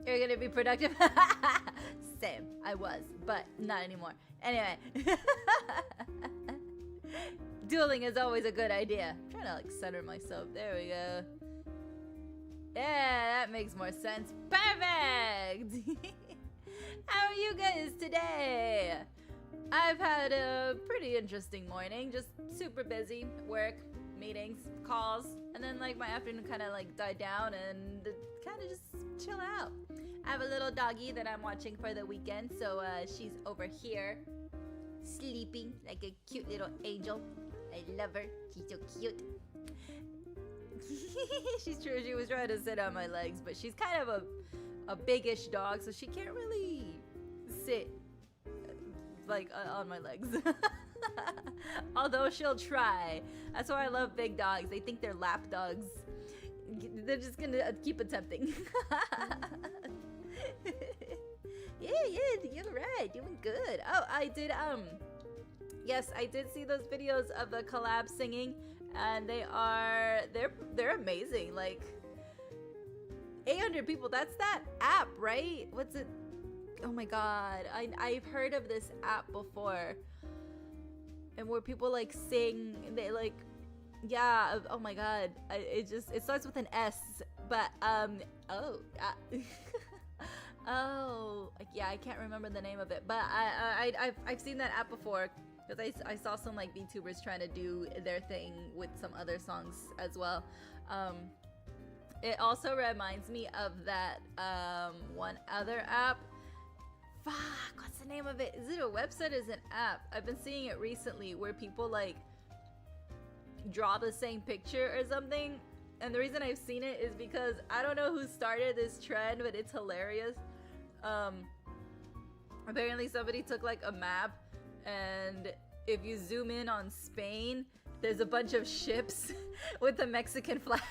You're gonna be productive. Same. I was, but not anymore. Anyway. Dueling is always a good idea. I'm trying to like center myself. There we go. Yeah, that makes more sense. Perfect! How are you guys today? I've had a pretty interesting morning. Just super busy. Work, meetings, calls. And then like my afternoon kind of like died down and kind of just chill out. I have a little doggy that I'm watching for the weekend. So she's over here sleeping like a cute little angel. I love her. She's so cute. She's true. She was trying to sit on my legs, but she's kind of a big-ish dog, so she can't really sit like on my legs. Although she'll try. That's why I love big dogs. They think they're lap dogs. They're just gonna keep attempting. Yeah, you're right. Doing good. Oh, I did yes, I did see those videos of the collab singing, and they're amazing. Like 800 people. That's that app, right? What's it? Oh my god, I've heard of this app before, and where people like sing. They like, yeah. Oh my god, it starts with an S, but oh yeah, I can't remember the name of it, but I've seen that app before. Because I saw some like VTubers trying to do their thing with some other songs as well. It also reminds me of that one other app. Fuck, what's the name of it? Is it a website? Is it an app? I've been seeing it recently where people like draw the same picture or something. And the reason I've seen it is because I don't know who started this trend, but it's hilarious. Apparently somebody took like a map, and if you zoom in on Spain, there's a bunch of ships with the Mexican flag.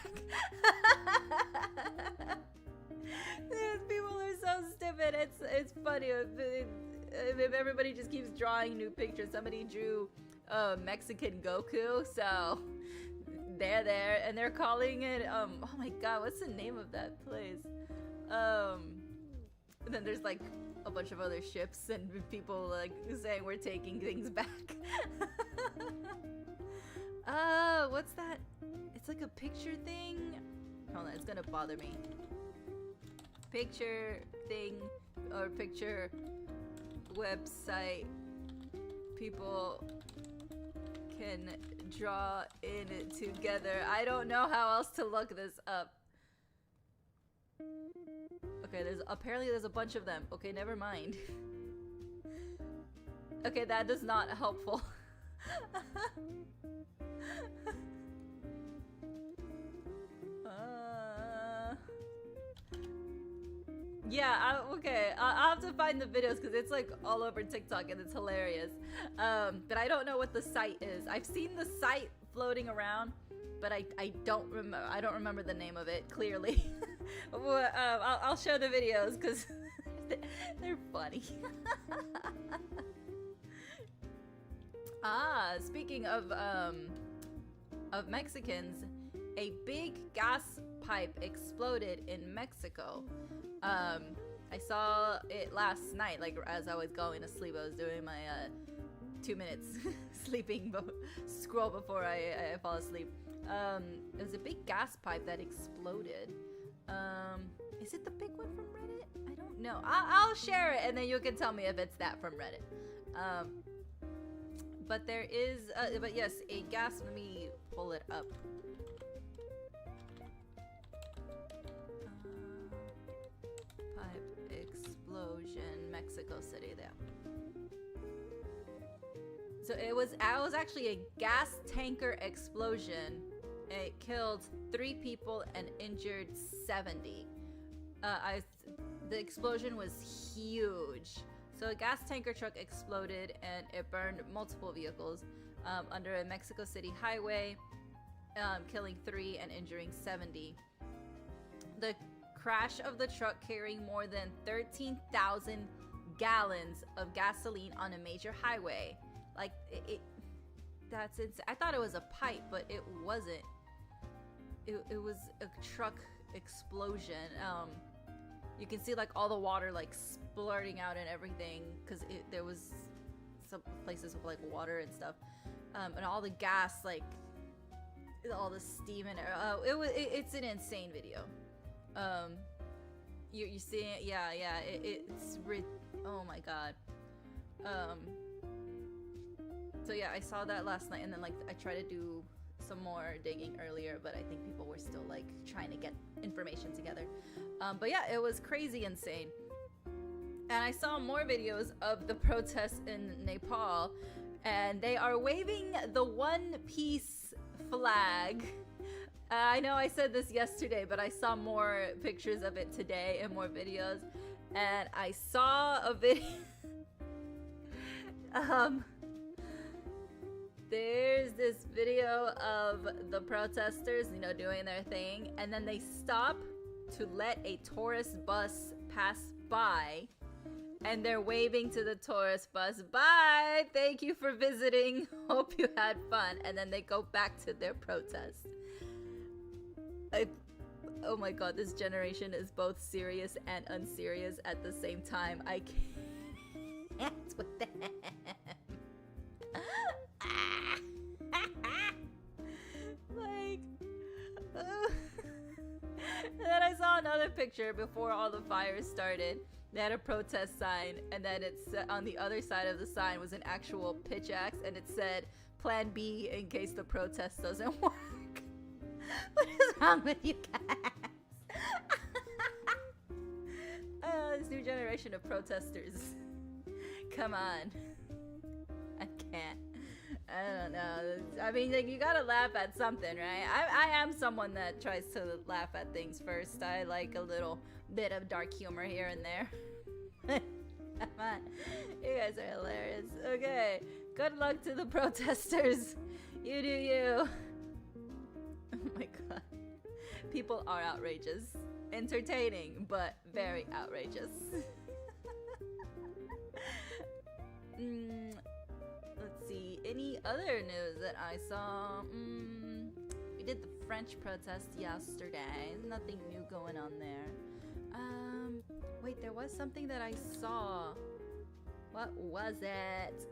These people are so stupid. It's funny. If everybody just keeps drawing new pictures. Somebody drew Mexican Goku, so they're there, and they're calling it oh my god, what's the name of that place? And then there's like a bunch of other ships and people like saying we're taking things back. What's that? It's like a picture thing. Hold on, it's gonna bother me. Picture thing or picture website. People can draw in it together. I don't know how else to look this up. Okay, apparently there's a bunch of them. Okay, never mind. Okay, that is not helpful. Yeah, okay. I'll have to find the videos because it's like all over TikTok and it's hilarious. But I don't know what the site is. I've seen the site floating around, but I don't remember the name of it clearly. Well, I'll show the videos because they're funny. Speaking of Mexicans, a big gas pipe exploded in Mexico. I saw it last night, like as I was going to sleep. I was doing my 2 minutes sleeping scroll before I fall asleep. It was a big gas pipe that exploded. Is it the big one from Reddit? I don't know. I'll share it and then you can tell me if it's that from Reddit. But there is, but yes, a gas, let me pull it up. Pipe explosion, Mexico City there. So it was actually a gas tanker explosion. It killed 3 people and injured 70. The explosion was huge. So a gas tanker truck exploded and it burned multiple vehicles under a Mexico City highway, killing 3 and injuring 70. The crash of the truck carrying more than 13,000 gallons of gasoline on a major highway. Like, that's insane. I thought it was a pipe, but it wasn't. It was a truck explosion. You can see like all the water like splurting out and everything because there was some places with like water and stuff, and all the gas, like all the steam and it's an insane video. You see it? Yeah, oh my god. So yeah, I saw that last night, and then like I tried to do some more digging earlier, but I think people were still like trying to get information together. But yeah, it was crazy insane. And I saw more videos of the protests in Nepal, and they are waving the One Piece flag. I know I said this yesterday, but I saw more pictures of it today and more videos. And I saw a video. There's this video of the protesters, you know, doing their thing, and then they stop to let a tourist bus pass by, and they're waving to the tourist bus, "Bye, thank you for visiting, hope you had fun," and then they go back to their protest. Oh my god, this generation is both serious and unserious at the same time. I can't with them. Like, and then I saw another picture before all the fires started. They had a protest sign, and then it's on the other side of the sign was an actual pitch axe, and it said Plan B in case the protest doesn't work. What is wrong with you guys? This new generation of protesters. Come on. I can't. I don't know. I mean, like, you gotta laugh at something, right? I am someone that tries to laugh at things first. I like a little bit of dark humor here and there. Come on. You guys are hilarious. Okay. Good luck to the protesters. You do you. Oh my god. People are outrageous. Entertaining, but very outrageous. Let's see. Any other news that I saw? We did the French protest yesterday. Nothing new going on there. Wait, there was something that I saw. What was it?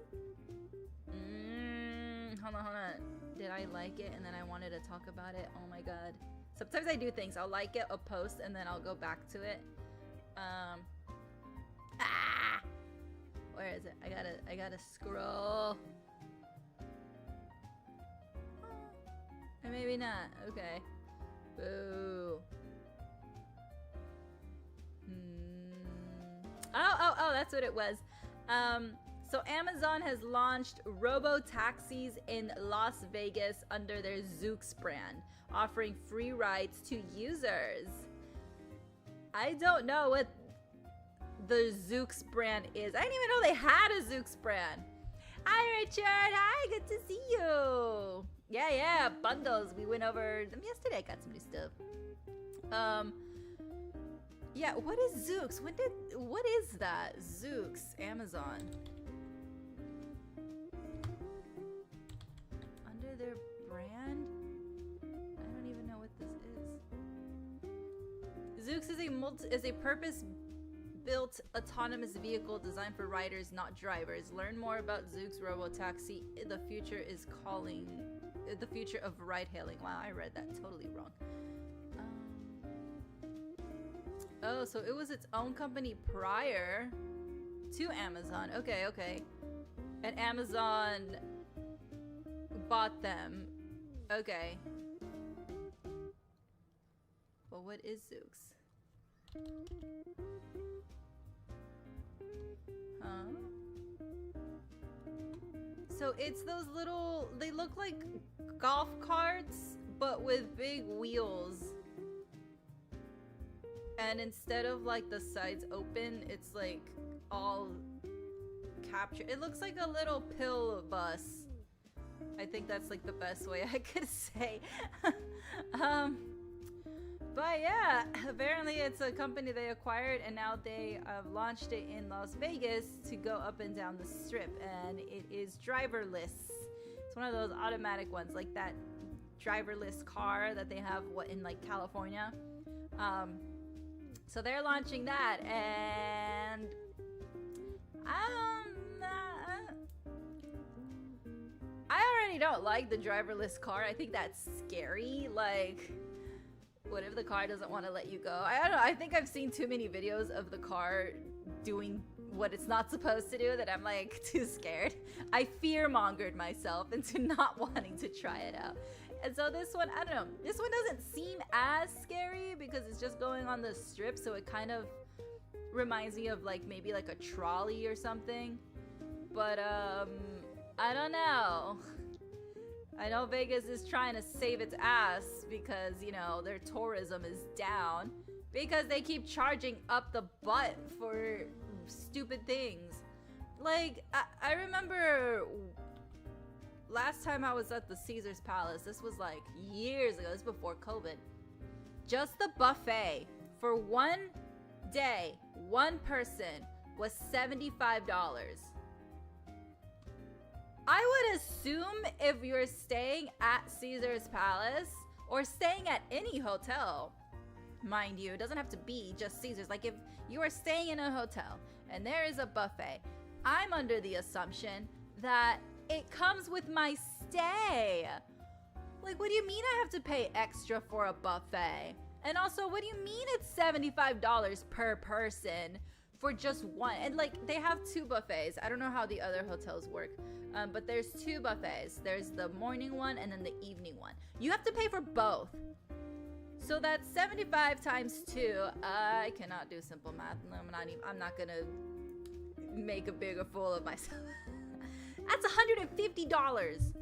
Hold on. Did I like it and then I wanted to talk about it? Oh my god. Sometimes I do things. I'll like it, I'll post, and then I'll go back to it. Where is it? I gotta scroll. Or maybe not. Okay. Boo. Oh, that's what it was. So Amazon has launched robo-taxis in Las Vegas under their Zoox brand, offering free rides to users. I don't know what the Zoox brand is. I didn't even know they had a Zoox brand. Hi, Richard. Hi, good to see you. Yeah, bundles. We went over them yesterday. Got some new stuff. Yeah, what is Zoox? What is that? Zoox, Amazon. Under their brand? I don't even know what this is. Zoox is a purpose-built autonomous vehicle designed for riders, not drivers. Learn more about Zoox Robotaxi. The future is calling. The future of ride-hailing. Wow, I read that totally wrong. Oh, so it was its own company prior to Amazon. Okay. And Amazon bought them. Okay. Well, what is Zoox? Huh? So it's those little, they look like golf carts, but with big wheels. And instead of like the sides open, it's like all captured. It looks like a little pill bus. I think that's like the best way I could say. But yeah, apparently it's a company they acquired, and now they have launched it in Las Vegas to go up and down the strip, and it is driverless. It's one of those automatic ones, like that driverless car that they have in like California. So they're launching that, and I already don't like the driverless car. I think that's scary. Like, what if the car doesn't want to let you go? I don't know. I think I've seen too many videos of the car doing what it's not supposed to do that I'm like too scared. I fear-mongered myself into not wanting to try it out. And so this one, I don't know. This one doesn't seem as scary because it's just going on the strip, so it kind of reminds me of like maybe like a trolley or something. But I don't know. I know Vegas is trying to save its ass because, you know, their tourism is down because they keep charging up the butt for stupid things. Like, I remember last time I was at the Caesar's Palace, this was like years ago, this was before COVID. Just the buffet for one day, one person was $75. I would assume if you're staying at Caesar's Palace or staying at any hotel, mind you, it doesn't have to be just Caesar's. Like if you are staying in a hotel and there is a buffet, I'm under the assumption that it comes with my stay. Like, what do you mean I have to pay extra for a buffet? And also, what do you mean it's $75 per person for just one? And like, they have two buffets. I don't know how the other hotels work, but there's two buffets. There's the morning one and then the evening one. You have to pay for both. So that's 75 times 2. I cannot do simple math. I'm not gonna make a bigger fool of myself. That's $150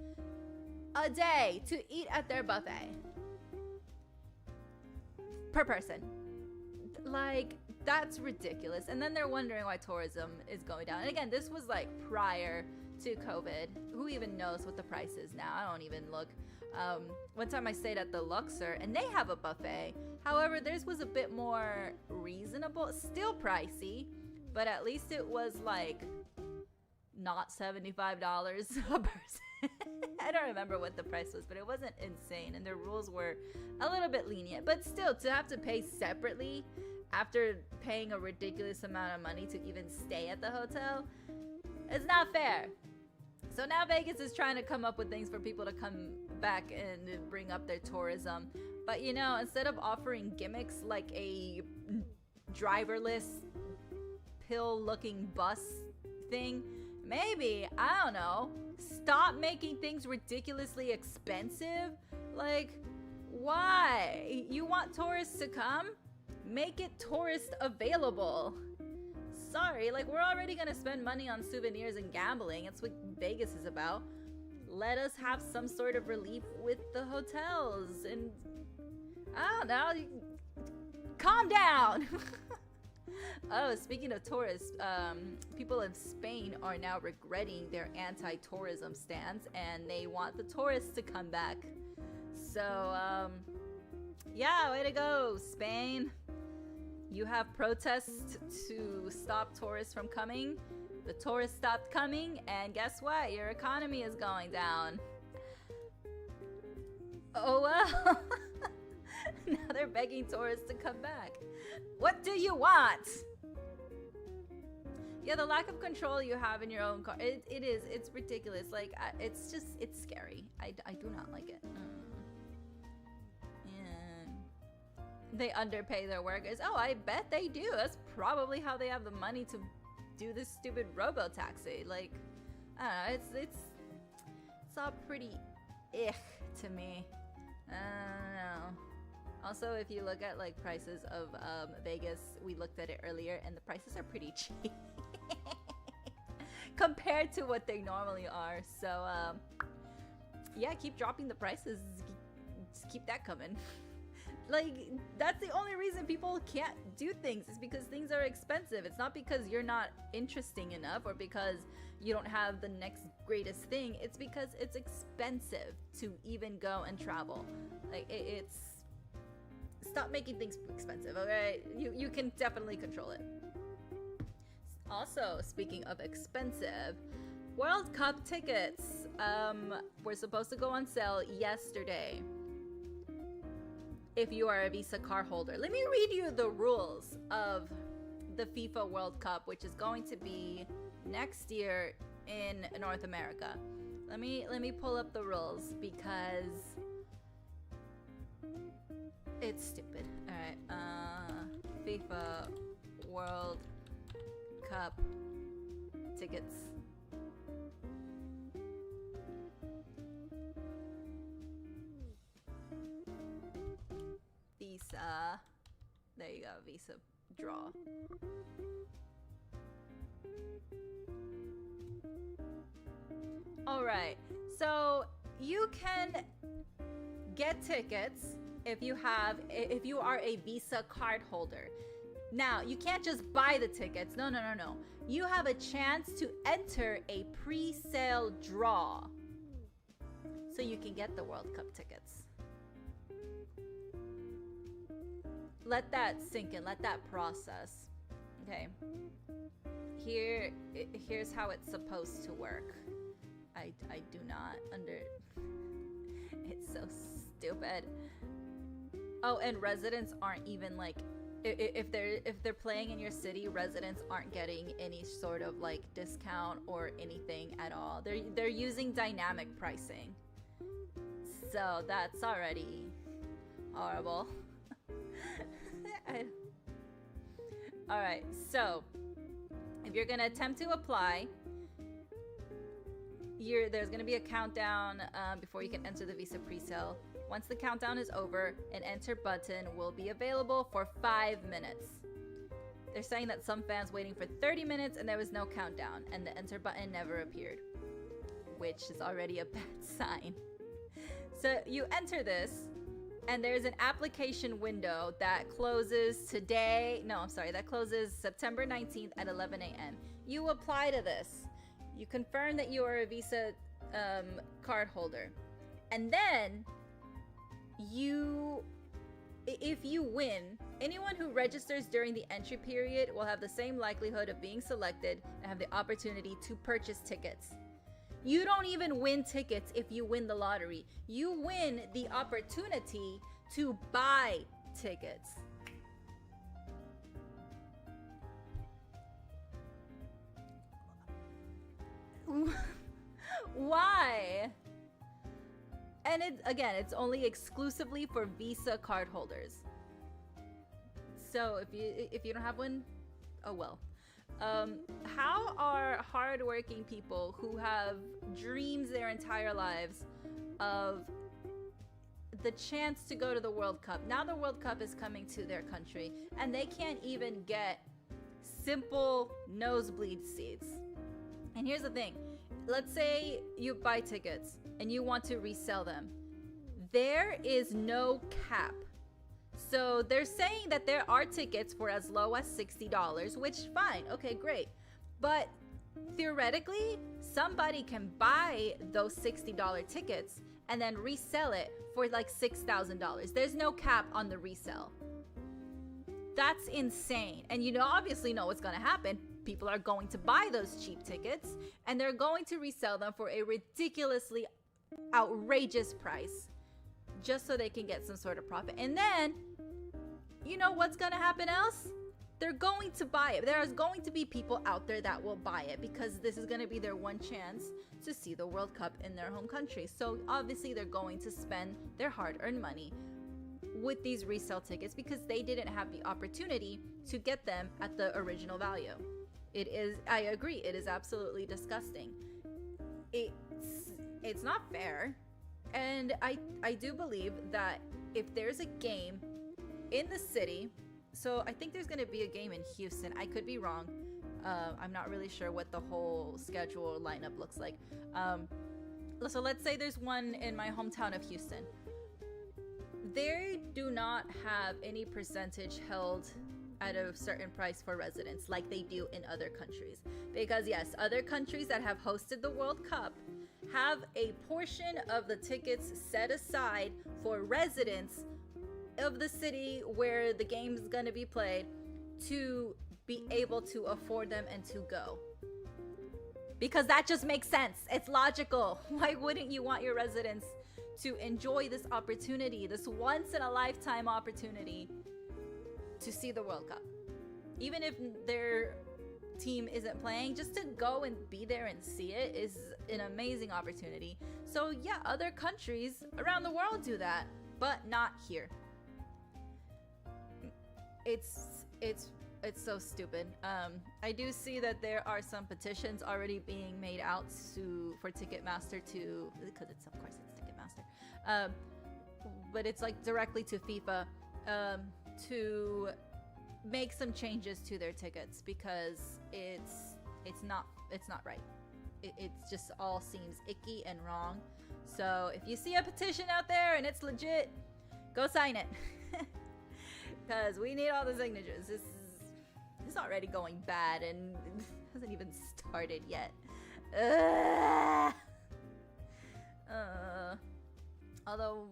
a day to eat at their buffet per person. Like, that's ridiculous. And then they're wondering why tourism is going down. And again, this was like prior to COVID. Who even knows what the price is now? I don't even look. One time I stayed at the Luxor and they have a buffet. However, theirs was a bit more reasonable, still pricey, but at least it was like not $75 a person. I don't remember what the price was, but it wasn't insane, and their rules were a little bit lenient. But still, to have to pay separately after paying a ridiculous amount of money to even stay at the hotel, it's not fair. So now Vegas is trying to come up with things for people to come back and bring up their tourism. But you know, instead of offering gimmicks like a driverless pill-looking bus thing, maybe, I don't know, stop making things ridiculously expensive. Like, why? You want tourists to come? Make it tourist available. Sorry, like, we're already gonna spend money on souvenirs and gambling. It's what Vegas is about. Let us have some sort of relief with the hotels. And I don't know, calm down. Oh, speaking of tourists, people in Spain are now regretting their anti-tourism stance, and they want the tourists to come back. So, yeah, way to go, Spain. You have protests to stop tourists from coming. The tourists stopped coming, and guess what? Your economy is going down. Oh well. Now they're begging tourists to come back. What do you want? Yeah, the lack of control you have in your own car, it's ridiculous. Like, it's scary. I do not like it. And they underpay their workers. Oh, I bet they do. That's probably how they have the money to do this stupid robo-taxi. Like, I don't know, it's all pretty to me. I don't know. Also, if you look at like prices of Vegas, we looked at it earlier, and the prices are pretty cheap compared to what they normally are. So yeah, keep dropping the prices. Just keep that coming. Like, that's the only reason people can't do things, is because things are expensive. It's not because you're not interesting enough or because you don't have the next greatest thing. It's because it's expensive to even go and travel. Like, it's stop making things expensive, okay? You can definitely control it. Also, speaking of expensive, World Cup tickets were supposed to go on sale yesterday. if you are a Visa card holder. Let me read you the rules of the FIFA World Cup, which is going to be next year in North America. Let me pull up the rules because it's stupid. All right, FIFA World Cup tickets. Visa. There you go, Visa draw. All right, so you can get tickets if you are a Visa card holder. Now, you can't just buy the tickets. No. You have a chance to enter a pre-sale draw so you can get the World Cup tickets. Let that sink in, let that process. Okay. Here's how it's supposed to work. I do not it's so stupid. Oh, and residents aren't even like, if they're playing in your city, residents aren't getting any sort of like discount or anything at all. They're using dynamic pricing. So that's already horrible. All right, so if you're gonna attempt to apply, there's gonna be a countdown before you can enter the Visa presale. Once the countdown is over, an enter button will be available for 5 minutes. They're saying that some fans waiting for 30 minutes and there was no countdown, and the enter button never appeared, which is already a bad sign. So you enter this, and there's an application window that closes that closes September 19th at 11 a.m. You apply to this. You confirm that you are a Visa card holder. And then if you win, anyone who registers during the entry period will have the same likelihood of being selected and have the opportunity to purchase tickets. You don't even win tickets if you win the lottery. You win the opportunity to buy tickets. Why? And it's only exclusively for Visa card holders. So if you don't have one, oh well. How are hardworking people who have dreams their entire lives of the chance to go to the World Cup? Now the World Cup is coming to their country, and they can't even get simple nosebleed seats. And here's the thing. Let's say you buy tickets and you want to resell them. There is no cap. So they're saying that there are tickets for as low as $60, which fine, okay, great. But theoretically, somebody can buy those $60 tickets and then resell it for like $6,000. There's no cap on the resale. That's insane. And you obviously know what's gonna happen. People are going to buy those cheap tickets and they're going to resell them for a ridiculously outrageous price just so they can get some sort of profit. And then, you know what's gonna happen else? They're going to buy it. There's going to be people out there that will buy it because this is gonna be their one chance to see the World Cup in their home country. So obviously they're going to spend their hard-earned money with these resale tickets because they didn't have the opportunity to get them at the original value. I agree, it is absolutely disgusting. It's not fair. And I do believe that if there's a game in the city, so I think there's gonna be a game in Houston. I could be wrong. I'm not really sure what the whole schedule lineup looks like. So let's say there's one in my hometown of Houston. They do not have any percentage held at a certain price for residents like they do in other countries. Because yes, other countries that have hosted the World Cup have a portion of the tickets set aside for residents of the city where the game is going to be played to be able to afford them and to go. Because that just makes sense. It's logical. Why wouldn't you want your residents to enjoy this opportunity, this once-in-a-lifetime opportunity to see the World Cup. Even if their team isn't playing, just to go and be there and see it is an amazing opportunity. So yeah, other countries around the world do that, but not here. It's so stupid. I do see that there are some petitions already being made out for Ticketmaster to, because it's, of course it's Ticketmaster, but it's like directly to FIFA, to make some changes to their tickets, because it's not right. It just all seems icky and wrong. So if you see a petition out there and it's legit, go sign it. Because we need all the signatures. It's already going bad and it hasn't even started yet. Although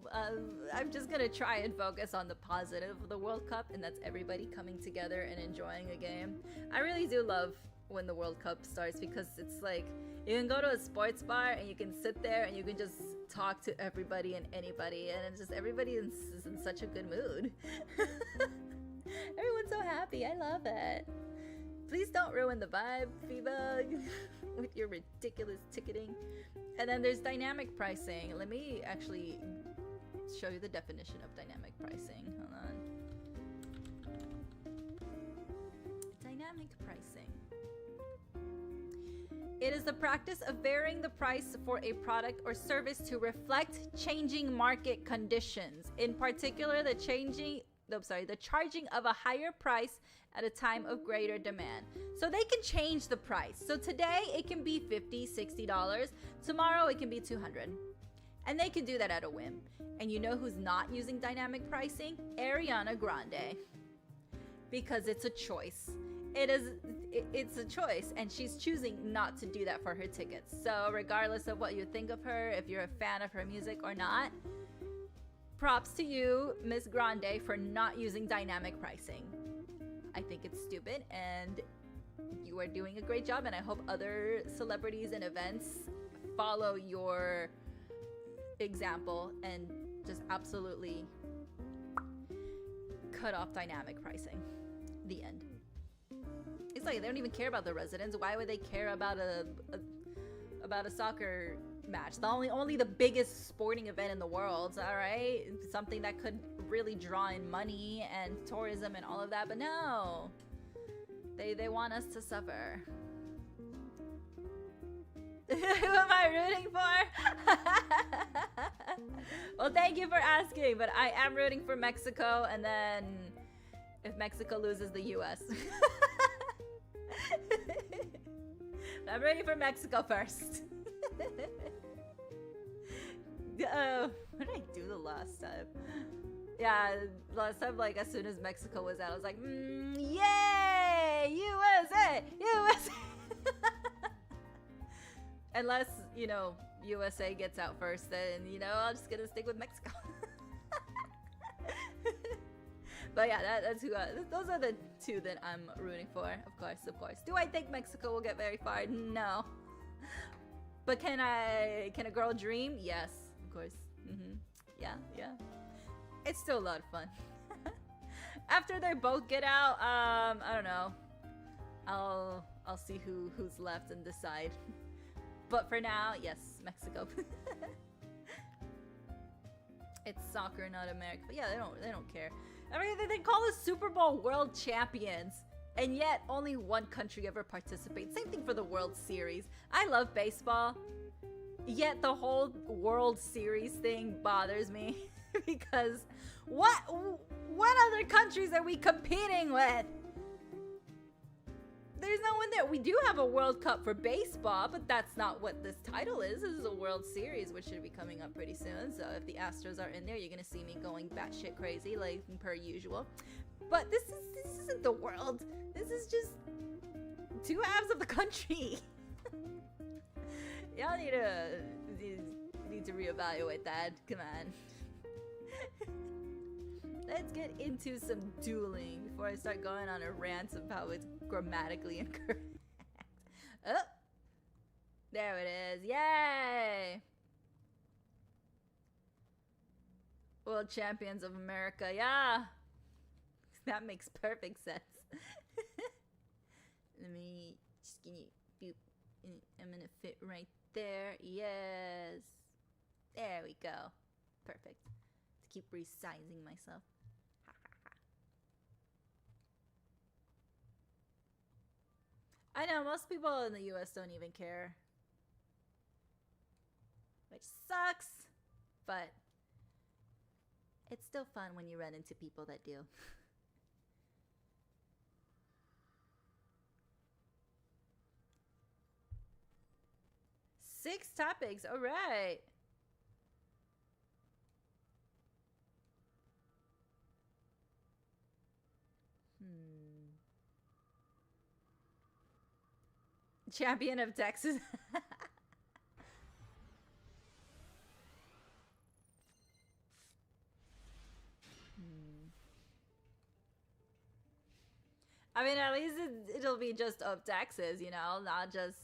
I'm just gonna try and focus on the positive of the World Cup, and that's everybody coming together and enjoying a game. I really do love when the World Cup starts, because it's like you can go to a sports bar and you can sit there and you can just talk to everybody and anybody, and it's just everybody is in such a good mood. Everyone's so happy. I love it. Please don't ruin the vibe, FIFA, with your ridiculous ticketing. And then there's dynamic pricing. Let me actually show you the definition of dynamic pricing. Hold on. Dynamic pricing. It is the practice of varying the price for a product or service to reflect changing market conditions. In particular, the charging of a higher price at a time of greater demand. So they can change the price. So today it can be $50, $60. Tomorrow it can be $200. And they can do that at a whim. And you know who's not using dynamic pricing? Ariana Grande. Because it's a choice. It's a choice, and she's choosing not to do that for her tickets. So regardless of what you think of her, if you're a fan of her music or not, props to you, Miss Grande, for not using dynamic pricing. I think it's stupid, and you are doing a great job, and I hope other celebrities and events follow your example and just absolutely cut off dynamic pricing. The end. It's like they don't even care about the residents. Why would they care about a soccer match? Only the biggest sporting event in the world, all right? Something that could really draw in money and tourism and all of that, but no. They want us to suffer. Who am I rooting for? Well, thank you for asking, but I am rooting for Mexico, and then if Mexico loses, the US. I'm ready for Mexico first. What did I do the last time? Yeah, last time, like, as soon as Mexico was out, I was like, yay! USA! USA! Unless, you know, USA gets out first, then, you know, I'm just gonna stick with Mexico. But yeah, that's who. Those are the two that I'm rooting for. Of course. Do I think Mexico will get very far? No. But can a girl dream? Yes, of course. Yeah. It's still a lot of fun. After they both get out, I don't know. I'll see who's left and decide. But for now, yes, Mexico. It's soccer, not America. But yeah, they don't care. I mean, they call us Super Bowl world champions, and yet only one country ever participates. Same thing for the World Series. I love baseball, yet the whole World Series thing bothers me. Because what other countries are we competing with? There's no one there. We do have a World Cup for baseball, but that's not what this title is. This is a World Series, which should be coming up pretty soon. So if the Astros are in there, you're gonna see me going batshit crazy, like per usual. But this isn't the world. This is just two halves of the country. Y'all need to reevaluate that. Come on. Let's get into some dueling before I start going on a rant of how it's grammatically incorrect. Oh, there it is. Yay! World Champions of America. Yeah. That makes perfect sense. Let me just give you. I'm gonna fit right there. Yes. There we go. Perfect. To keep resizing myself. I know, most people in the US don't even care. Which sucks, but it's still fun when you run into people that do. 6 topics, alright. Champion of Texas. I mean, at least it'll be just of Texas, you know, not just...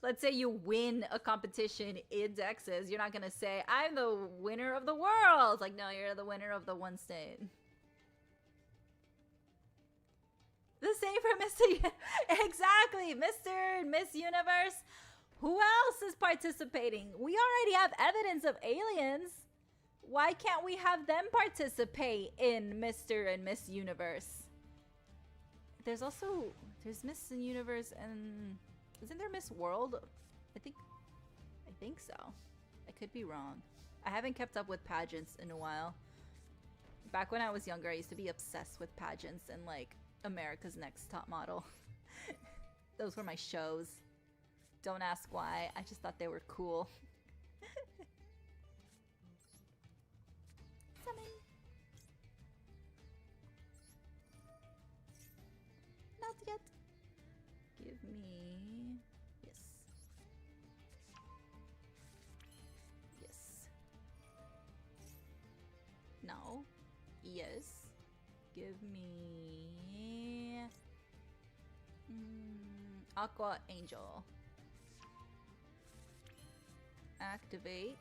Let's say you win a competition in Texas. You're not gonna say, I'm the winner of the world. Like, no, you're the winner of the one state. The same for Mr. Exactly, Mr. and Miss Universe. Who else is participating? We already have evidence of aliens. Why can't we have them participate in Mr. and Miss Universe? There's Miss Universe and isn't there Miss World? I think so. I could be wrong. I haven't kept up with pageants in a while. Back when I was younger, I used to be obsessed with pageants and like America's Next Top Model. Those were my shows. Don't ask why. I just thought they were cool. Summon. Not yet. Give me... Yes. Yes. No. Yes. Give me... Aqua Angel. Activate.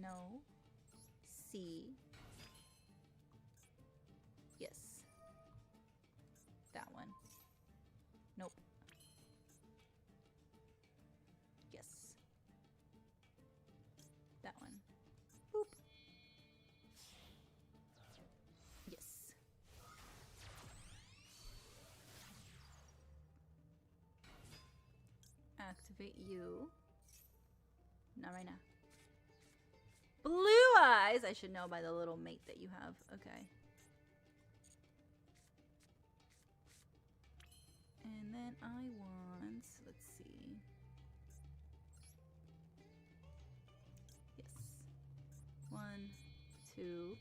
No. C. Yes. That one. Nope. Yes. That one. Boop. Yes. Activate you. Not right now. Blue eyes! I should know by the little mate that you have. Okay. And then I want, let's see. Yes. 1, 2.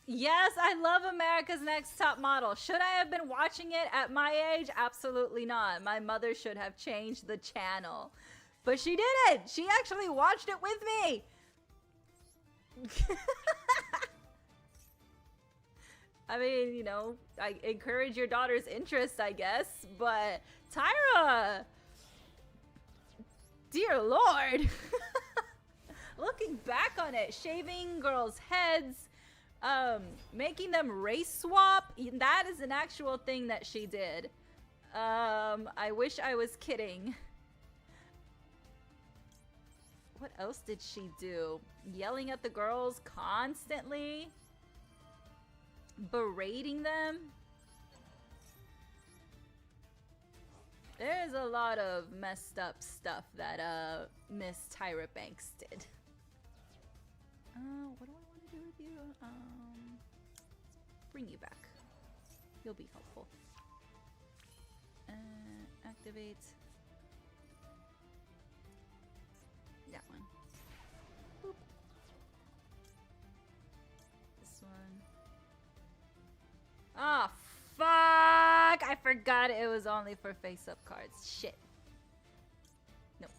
Yes, I love America's Next Top Model. Should I have been watching it at my age? Absolutely not. My mother should have changed the channel. But she didn't. She actually watched it with me. I mean, you know, I encourage your daughter's interest, I guess, but Tyra, dear Lord, looking back on it, shaving girls' heads, making them race swap, that is an actual thing that she did. I wish I was kidding. What else did she do? Yelling at the girls constantly? Berating them? There's a lot of messed up stuff that Miss Tyra Banks did. What do I want to do with you? Bring you back. You'll be helpful. Activate. That one. Boop. This one. Ah, fuck! I forgot it was only for face-up cards. Shit. Nope.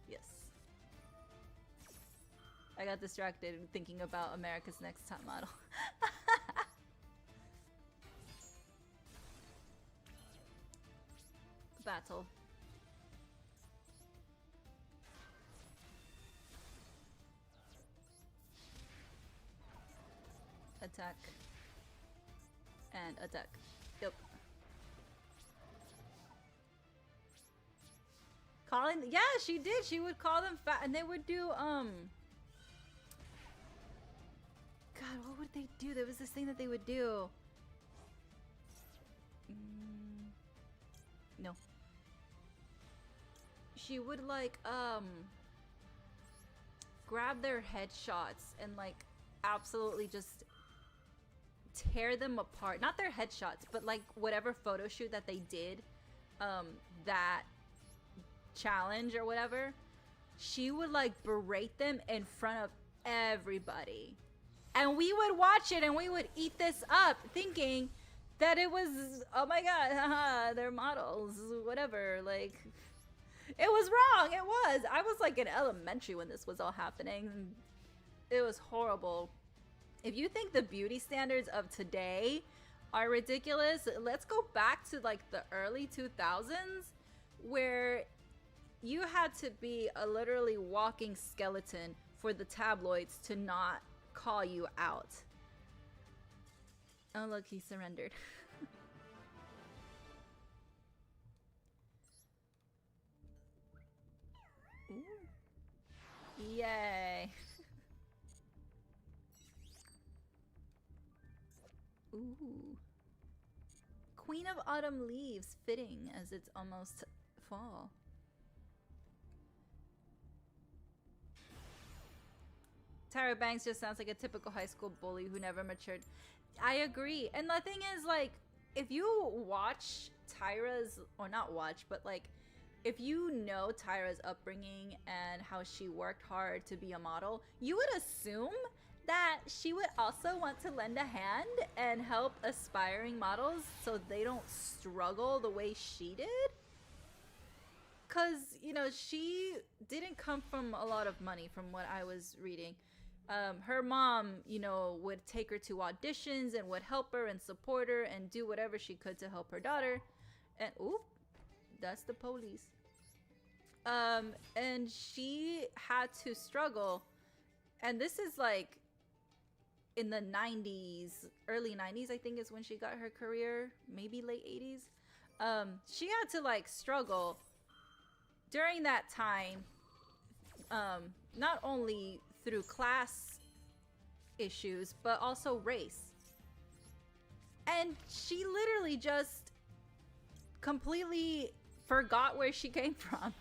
Yes. I got distracted thinking about America's Next Top Model. battle. Attack. And attack. Yep. Calling, yeah, she did. She would call them fat, and they would do, God, what would they do? There was this thing that they would do. No. She would, like, grab their headshots and, like, absolutely just tear them apart. Not their headshots, but, like, whatever photo shoot that they did, that challenge or whatever, she would, like, berate them in front of everybody. And we would watch it and we would eat this up thinking that it was, oh my god, haha, they're models, whatever. Like, it was wrong. It was. I was like in elementary when this was all happening. It was horrible. If you think the beauty standards of today are ridiculous, let's go back to like the early 2000s where you had to be a literally walking skeleton for the tabloids to not call you out. Oh look, he surrendered. Yay. Ooh. Queen of Autumn leaves, fitting as it's almost fall. Tyra Banks just sounds like a typical high school bully who never matured. I agree. And the thing is, like, if you watch Tyra's, or not watch, but like, if you know Tyra's upbringing and how she worked hard to be a model, you would assume that she would also want to lend a hand and help aspiring models so they don't struggle the way she did. Because, you know, she didn't come from a lot of money from what I was reading. Her mom, you know, would take her to auditions and would help her and support her and do whatever she could to help her daughter. And, oop, that's the police. And she had to struggle. And this is like in the 90s, early 90s, I think is when she got her career, maybe late 80s. She had to like struggle during that time, not only through class issues, but also race. And she literally just completely forgot where she came from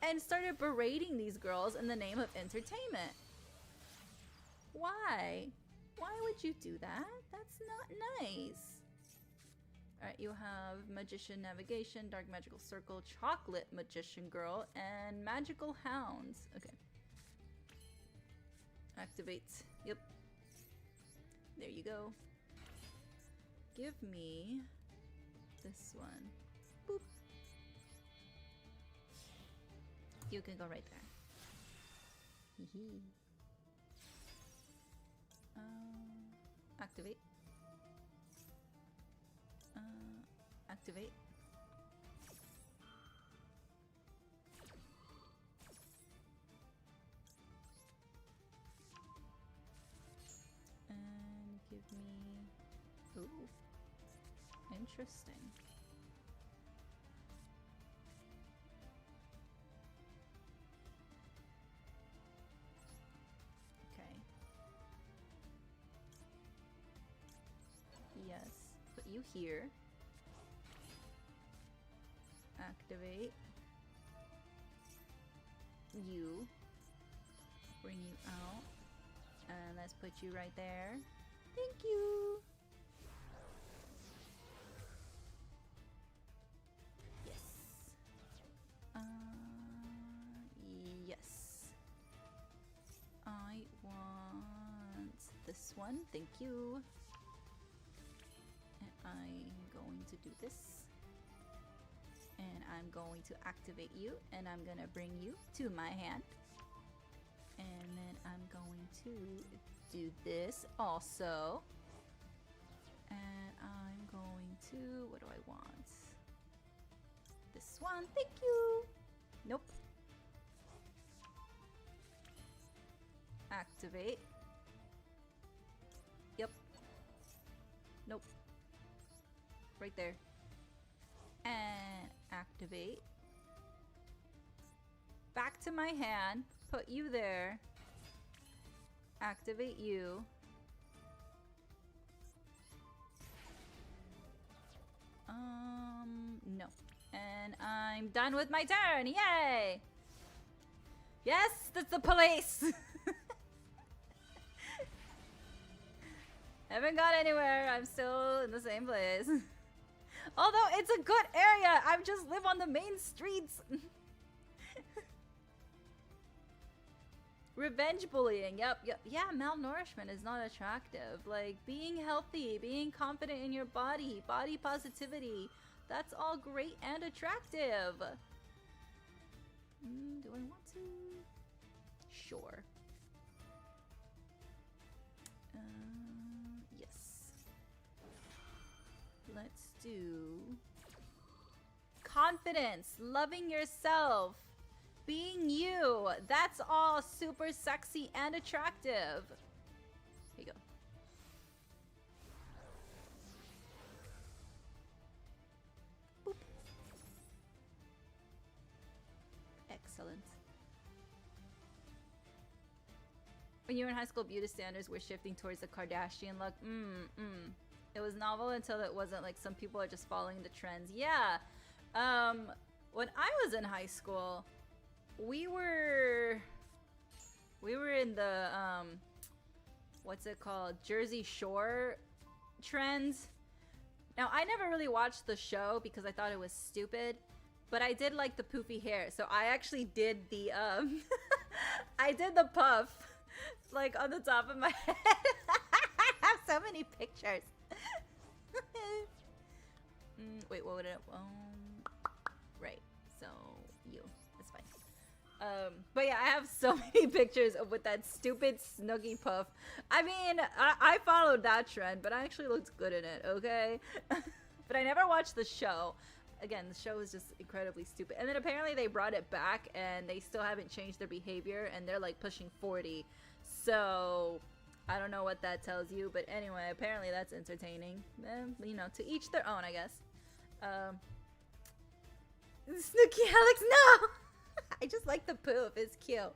and started berating these girls in the name of entertainment. Why? Why would you do that? That's not nice. Alright, you have Magician Navigation, Dark Magical Circle, Chocolate Magician Girl, and Magical Hounds. Okay. Activate. Yep. There you go. Give me this one. Boop. You can go right there. Hee. Activate. Activate. And give me... Ooh. Interesting. Okay. Yes. Put you here. Activate. You. Bring you out. And let's put you right there. Thank you. Yes. Yes. I want this one. Thank you. And I'm going to do this. And I'm going to activate you, and I'm gonna bring you to my hand. And then I'm going to do this also. And I'm going to, what do I want? this one. Thank you. Nope. Activate. Yep. Nope. Right there. And activate. Back to my hand. Put you there. Activate you. No. And I'm done with my turn. Yay! Yes, that's the police. Haven't got anywhere. I'm still in the same place. Although it's a good area. I just live on the main streets. Revenge bullying. Yep. Yeah, malnourishment is not attractive. Like, being healthy, being confident in your body, body positivity. That's all great and attractive. Do I want to? Sure. Yes. Let's do confidence, loving yourself, being you. That's all super sexy and attractive. Here you go. Boop. Excellent. When you were in high school, beauty standards were shifting towards the Kardashian look. It was novel until it wasn't. Like, some people are just following the trends. Yeah. When I was in high school, we were in the what's it called, Jersey Shore trends. Now, I never really watched the show because I thought it was stupid, but I did like the poofy hair, so I actually did the I did the puff like on the top of my head. I have so many pictures. Wait, what would it right, so you, it's fine. But yeah, I have so many pictures of with that stupid Snooki puff. I mean, I followed that trend, but I actually looked good in it, okay? But I never watched the show. Again, the show is just incredibly stupid. And then apparently they brought it back, and they still haven't changed their behavior, and they're like pushing 40. So I don't know what that tells you, but anyway, apparently that's entertaining. You know, to each their own, I guess. Snooki Alex, no! I just like the poof, it's cute.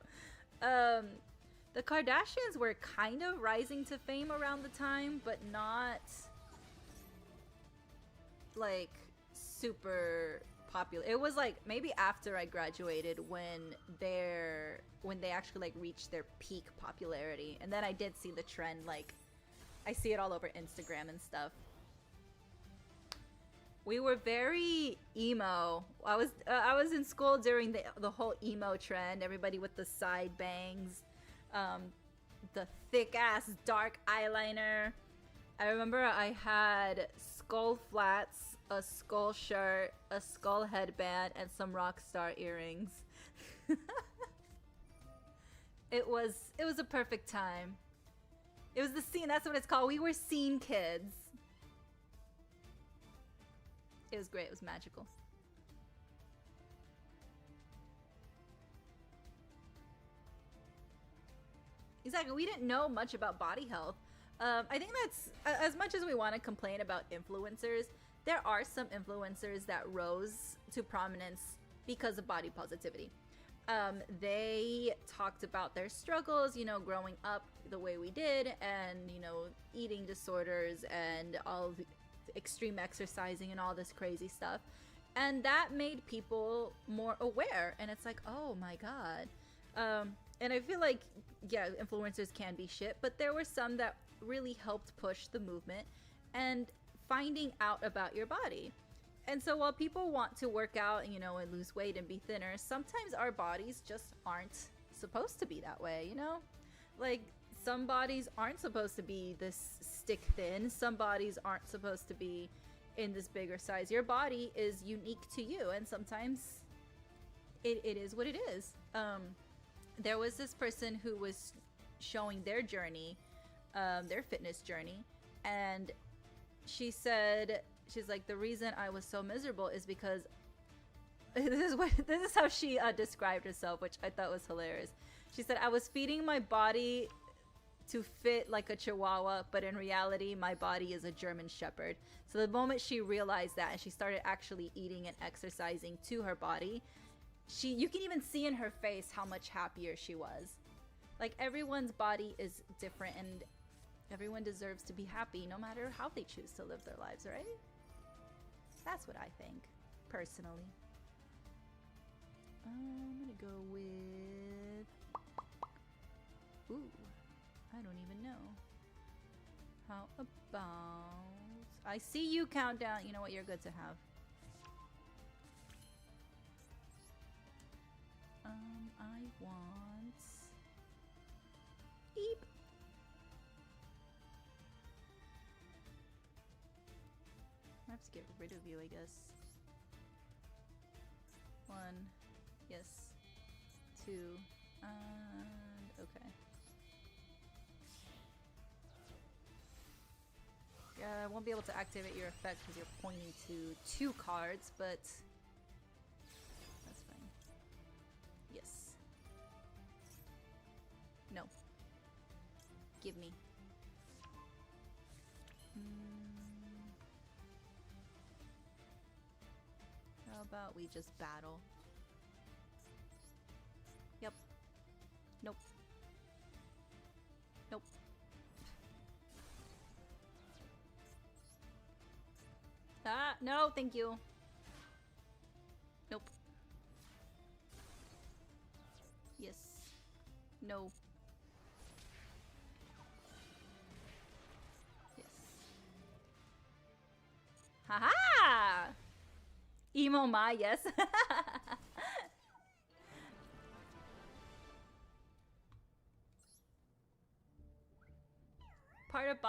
The Kardashians were kind of rising to fame around the time, but not like super popular. It was like maybe after I graduated when they actually like reached their peak popularity, and then I did see the trend. Like, I see it all over Instagram and stuff. We were very emo. I was in school during the whole emo trend. Everybody with the side bangs, the thick ass dark eyeliner. I remember I had skull flats, a skull shirt, a skull headband, and some rock star earrings. It was a perfect time. It was the scene. That's what it's called. We were scene kids. It was great. It was magical. Exactly. We didn't know much about body health. I think that's, as much as we want to complain about influencers, there are some influencers that rose to prominence because of body positivity. They talked about their struggles, you know, growing up the way we did, and, you know, eating disorders and all the extreme exercising and all this crazy stuff, and that made people more aware. And it's like, oh my god. And I feel like, yeah, influencers can be shit, but there were some that really helped push the movement and finding out about your body. And so while people want to work out, you know, and lose weight and be thinner, sometimes our bodies just aren't supposed to be that way, you know? Like, some bodies aren't supposed to be this stick thin. Some bodies aren't supposed to be in this bigger size. Your body is unique to you, and sometimes it is what it is. There was this person who was showing their journey, their fitness journey, and she said, she's like, the reason I was so miserable is because This is how she described herself, which I thought was hilarious. She said, "I was feeding my body to fit like a chihuahua, but in reality, my body is a German shepherd." So the moment she realized that and she started actually eating and exercising to her body, you can even see in her face how much happier she was. Like, everyone's body is different and everyone deserves to be happy no matter how they choose to live their lives, right? That's what I think, personally. I'm gonna go with... Ooh, I don't even know. How about... I see you countdown. You know what? You're good to have. I want... Eep. I have to get rid of you, I guess. 1. Yes. 2. And... okay. Yeah, I won't be able to activate your effect because you're pointing to 2 cards, but... that's fine. Yes. No. Give me. How about we just battle? Yep. Nope. Nope. Ah, no, thank you. Nope. Yes. No. Yes. Haha! Emo Mai, yes. Part of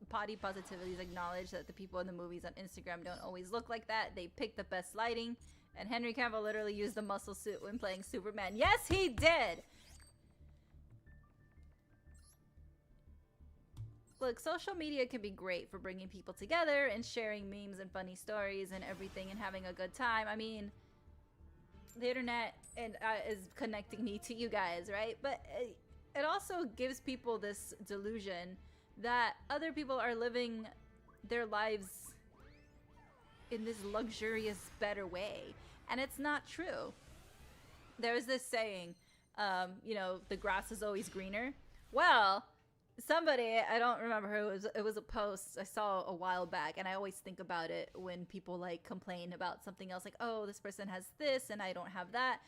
body positivity is acknowledge that the people in the movies on Instagram don't always look like that. They pick the best lighting. And Henry Cavill literally used the muscle suit when playing Superman. Yes, he did! Look, social media can be great for bringing people together and sharing memes and funny stories and everything and having a good time. I mean, the internet is connecting me to you guys, right? But it also gives people this delusion that other people are living their lives in this luxurious, better way. And it's not true. There's this saying, you know, the grass is always greener. Well, somebody, I don't remember who, it was a post I saw a while back, and I always think about it when people like complain about something else, like, oh, this person has this and I don't have that.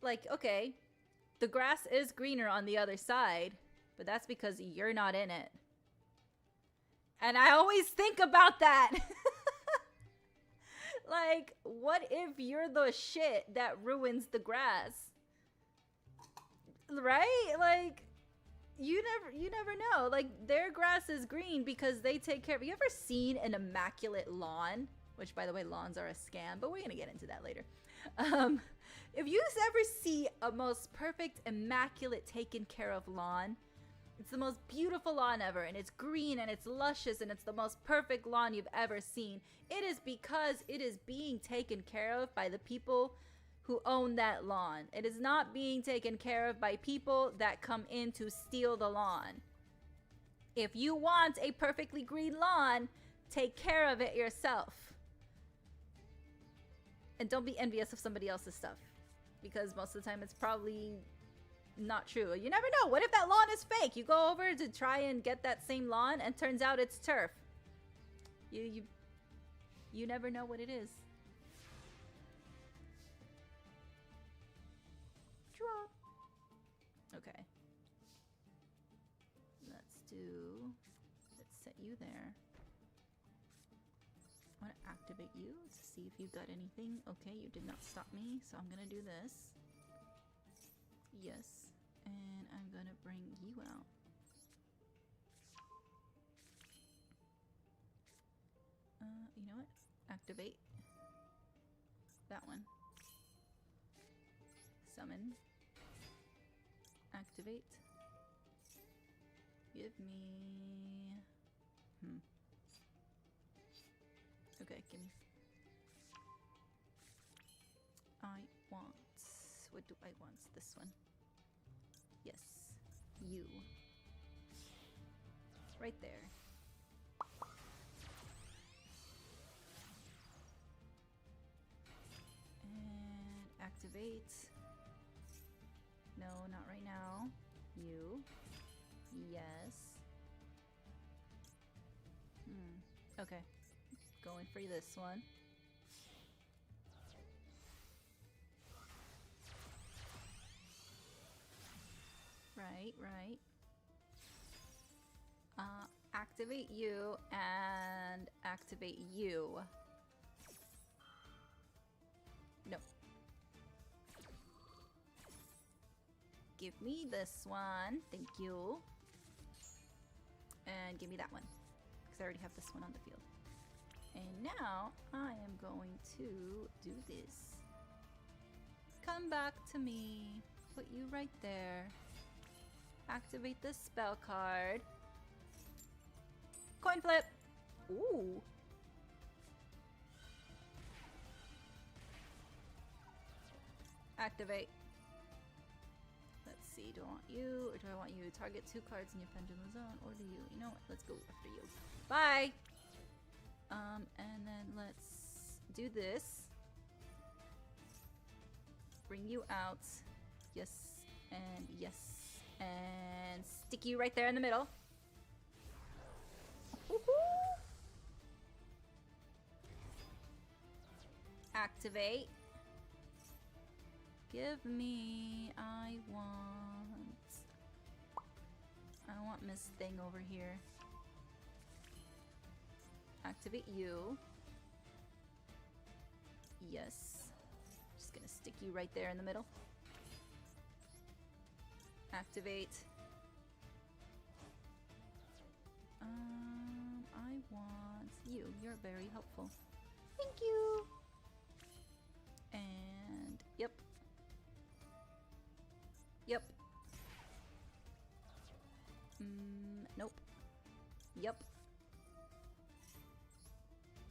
Like, okay, the grass is greener on the other side, but that's because you're not in it. And I always think about that. Like, what if you're the shit that ruins the grass? Right? Like, you never know. Like, their grass is green because they take care of it. You ever seen an immaculate lawn? Which, by the way, lawns are a scam, but we're gonna get into that later. If you ever see a most perfect, immaculate, taken care of lawn, it's the most beautiful lawn ever, and it's green and it's luscious and it's the most perfect lawn you've ever seen. It is because it is being taken care of by the people who own that lawn. It is not being taken care of by people that come in to steal the lawn. If you want a perfectly green lawn, take care of it yourself. And don't be envious of somebody else's stuff, because most of the time it's probably not true. You never know. What if that lawn is fake? You go over to try and get that same lawn and turns out it's turf. You never know what it is. Draw. Okay. Let's set you there. I want to activate you to see if you got anything. Okay, you did not stop me, so I'm gonna do this. Yes. And I'm gonna bring you out. You know what? Activate. That one. Summon. Activate. Give me... Okay, give me... want? What do I want? This one. Yes. You. Right there. And activate. No, not right now. You. Yes. Okay. Going for this one. Right, right. Activate you and activate you. No. Give me this one. Thank you. And give me that one. Because I already have this one on the field. And now I am going to do this. Come back to me. Put you right there. Activate this spell card. Coin flip. Ooh. Activate. Let's see. Do I want you or do I want you? Target 2 cards in your pendulum zone, or do you? You know what? Let's go after you. Bye. And then let's do this. Bring you out. Yes. And yes. And stick you right there in the middle. Activate. Give me. I want Miss Thing over here. Activate you. Yes. Just gonna stick you right there in the middle. Activate. I want you. You're very helpful. Thank you. And yep. Yep. Nope. Yep.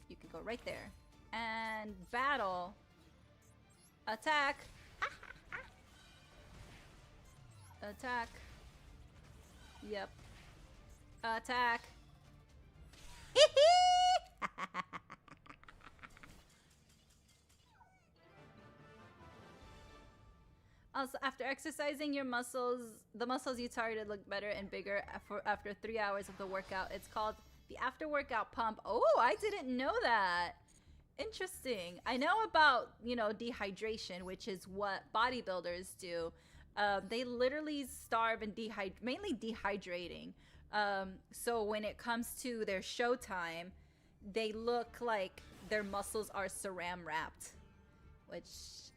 You can go right there. And battle. Attack. Attack. Yep. Attack. Also, after exercising your muscles, the muscles you targeted look better and bigger after 3 hours of the workout. It's called the after workout pump. Oh, I didn't know that. Interesting. I know about, you know, dehydration, which is what bodybuilders do. They literally starve and mainly dehydrating. So when it comes to their showtime, they look like their muscles are saran wrapped, which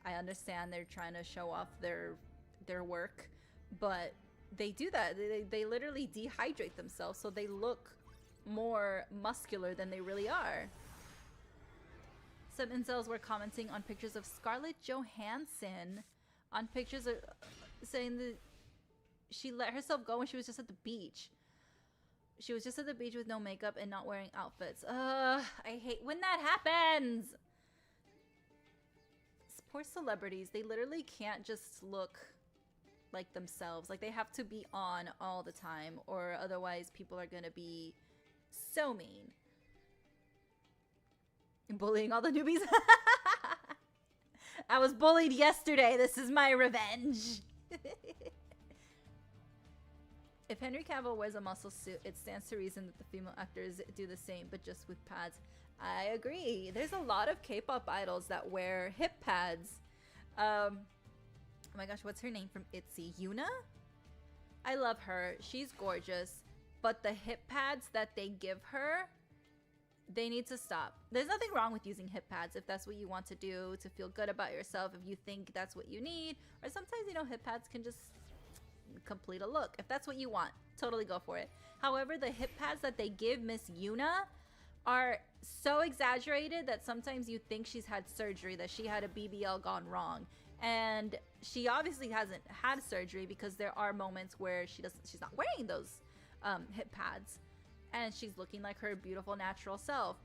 I understand they're trying to show off their work, but they do that. They literally dehydrate themselves so they look more muscular than they really are. Some incels were commenting on pictures of Scarlett Johansson on pictures of saying that she let herself go when she was just at the beach. She was just at the beach with no makeup and not wearing outfits. I hate when that happens. Poor celebrities, they literally can't just look like themselves. Like, they have to be on all the time, or otherwise people are gonna be so mean. Bullying all the newbies. I was bullied yesterday. This is my revenge. If Henry Cavill wears a muscle suit, it stands to reason that the female actors do the same, but just with pads. I agree. There's a lot of K-pop idols that wear hip pads. Oh my gosh, what's her name from ITZY? Yuna? I love her. She's gorgeous. But the hip pads that they give her, they need to stop. There's nothing wrong with using hip pads if that's what you want to do to feel good about yourself, if you think that's what you need. Or sometimes, you know, hip pads can just complete a look. If that's what you want, totally go for it. However, the hip pads that they give Miss Yuna are so exaggerated that sometimes you think she's had surgery, that she had a BBL gone wrong. And she obviously hasn't had surgery, because there are moments where she's not wearing those hip pads and she's looking like her beautiful natural self.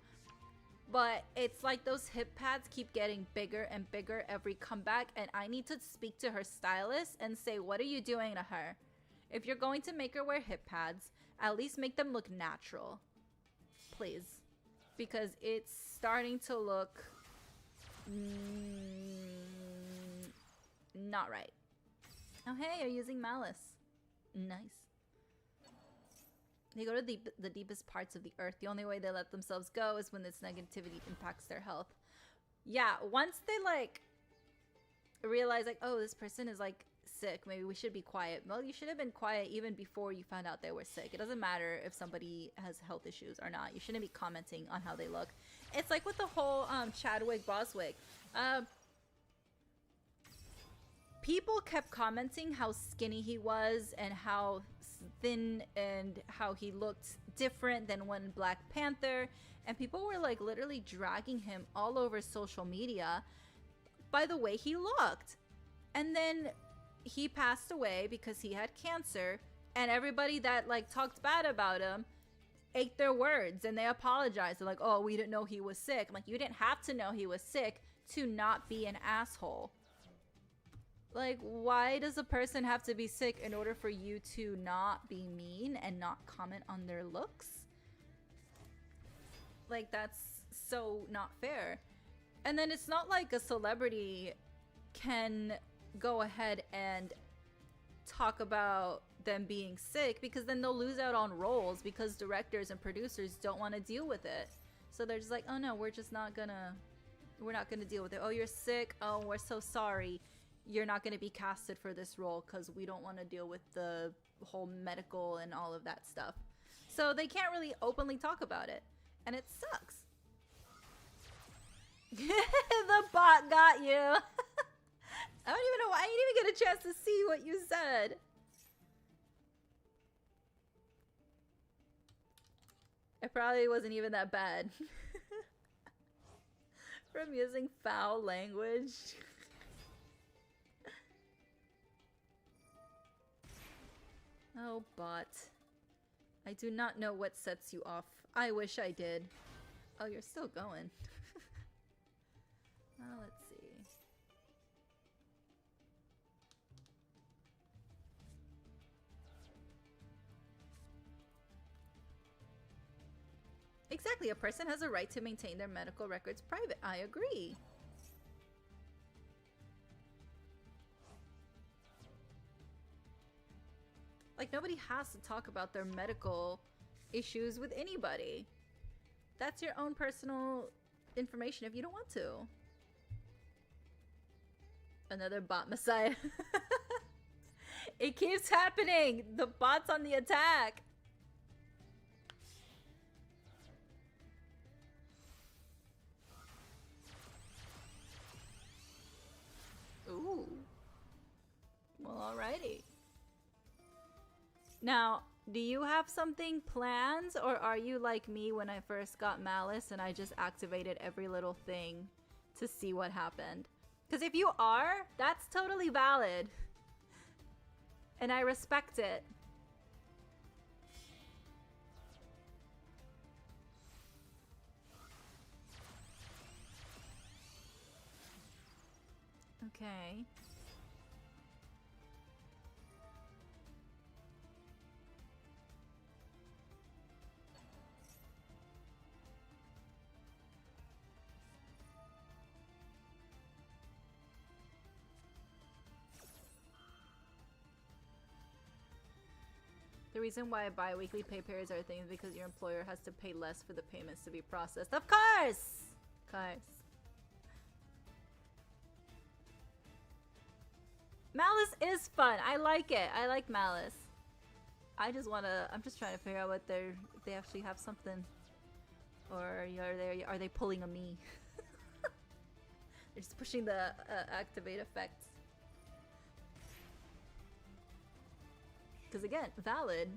But it's like those hip pads keep getting bigger and bigger every comeback, and I need to speak to her stylist and say, what are you doing to her? If you're going to make her wear hip pads, at least make them look natural. Please. Because it's starting to look not right. Oh hey, you're using malice. Nice. They go to the deepest parts of the earth. The only way they let themselves go is when this negativity impacts their health. Yeah, once they like realize like, oh, this person is like sick, maybe we should be quiet. Well, you should have been quiet even before you found out they were sick. It doesn't matter if somebody has health issues or not. You shouldn't be commenting on how they look. It's like with the whole Chadwick Boswick. People kept commenting how skinny he was and how thin and how he looked different than when Black Panther, and people were like literally dragging him all over social media by the way he looked. And then he passed away because he had cancer, and everybody that like talked bad about him ate their words and they apologized. They're like, oh, we didn't know he was sick. I'm like, you didn't have to know he was sick to not be an asshole. Like, why does a person have to be sick in order for you to not be mean and not comment on their looks? Like, that's so not fair. And then it's not like a celebrity can go ahead and talk about them being sick, because then they'll lose out on roles because directors and producers don't want to deal with it. So they're just like, oh no, we're not gonna deal with it. Oh, you're sick. Oh, we're so sorry. You're not going to be casted for this role because we don't want to deal with the whole medical and all of that stuff. So they can't really openly talk about it. And it sucks. The bot got you. I don't even know why. I didn't even get a chance to see what you said. It probably wasn't even that bad. From using foul language. Oh, bot. I do not know what sets you off. I wish I did. Oh, you're still going. Let's see. Exactly, a person has a right to maintain their medical records private. I agree. Like, nobody has to talk about their medical issues with anybody. That's your own personal information if you don't want to. Another bot messiah. It keeps happening. The bot's on the attack. Ooh. Well, alrighty. Now, do you have something planned, or are you like me when I first got Malice and I just activated every little thing to see what happened? Because if you are, that's totally valid. And I respect it. Okay. The reason why bi-weekly pay periods are a thing is because your employer has to pay less for the payments to be processed. Of course! Of course. Malice is fun. I like it. I like Malice. I'm just trying to figure out what if they actually have something. Or are they pulling a me? They're just pushing the activate effects. Because again, valid.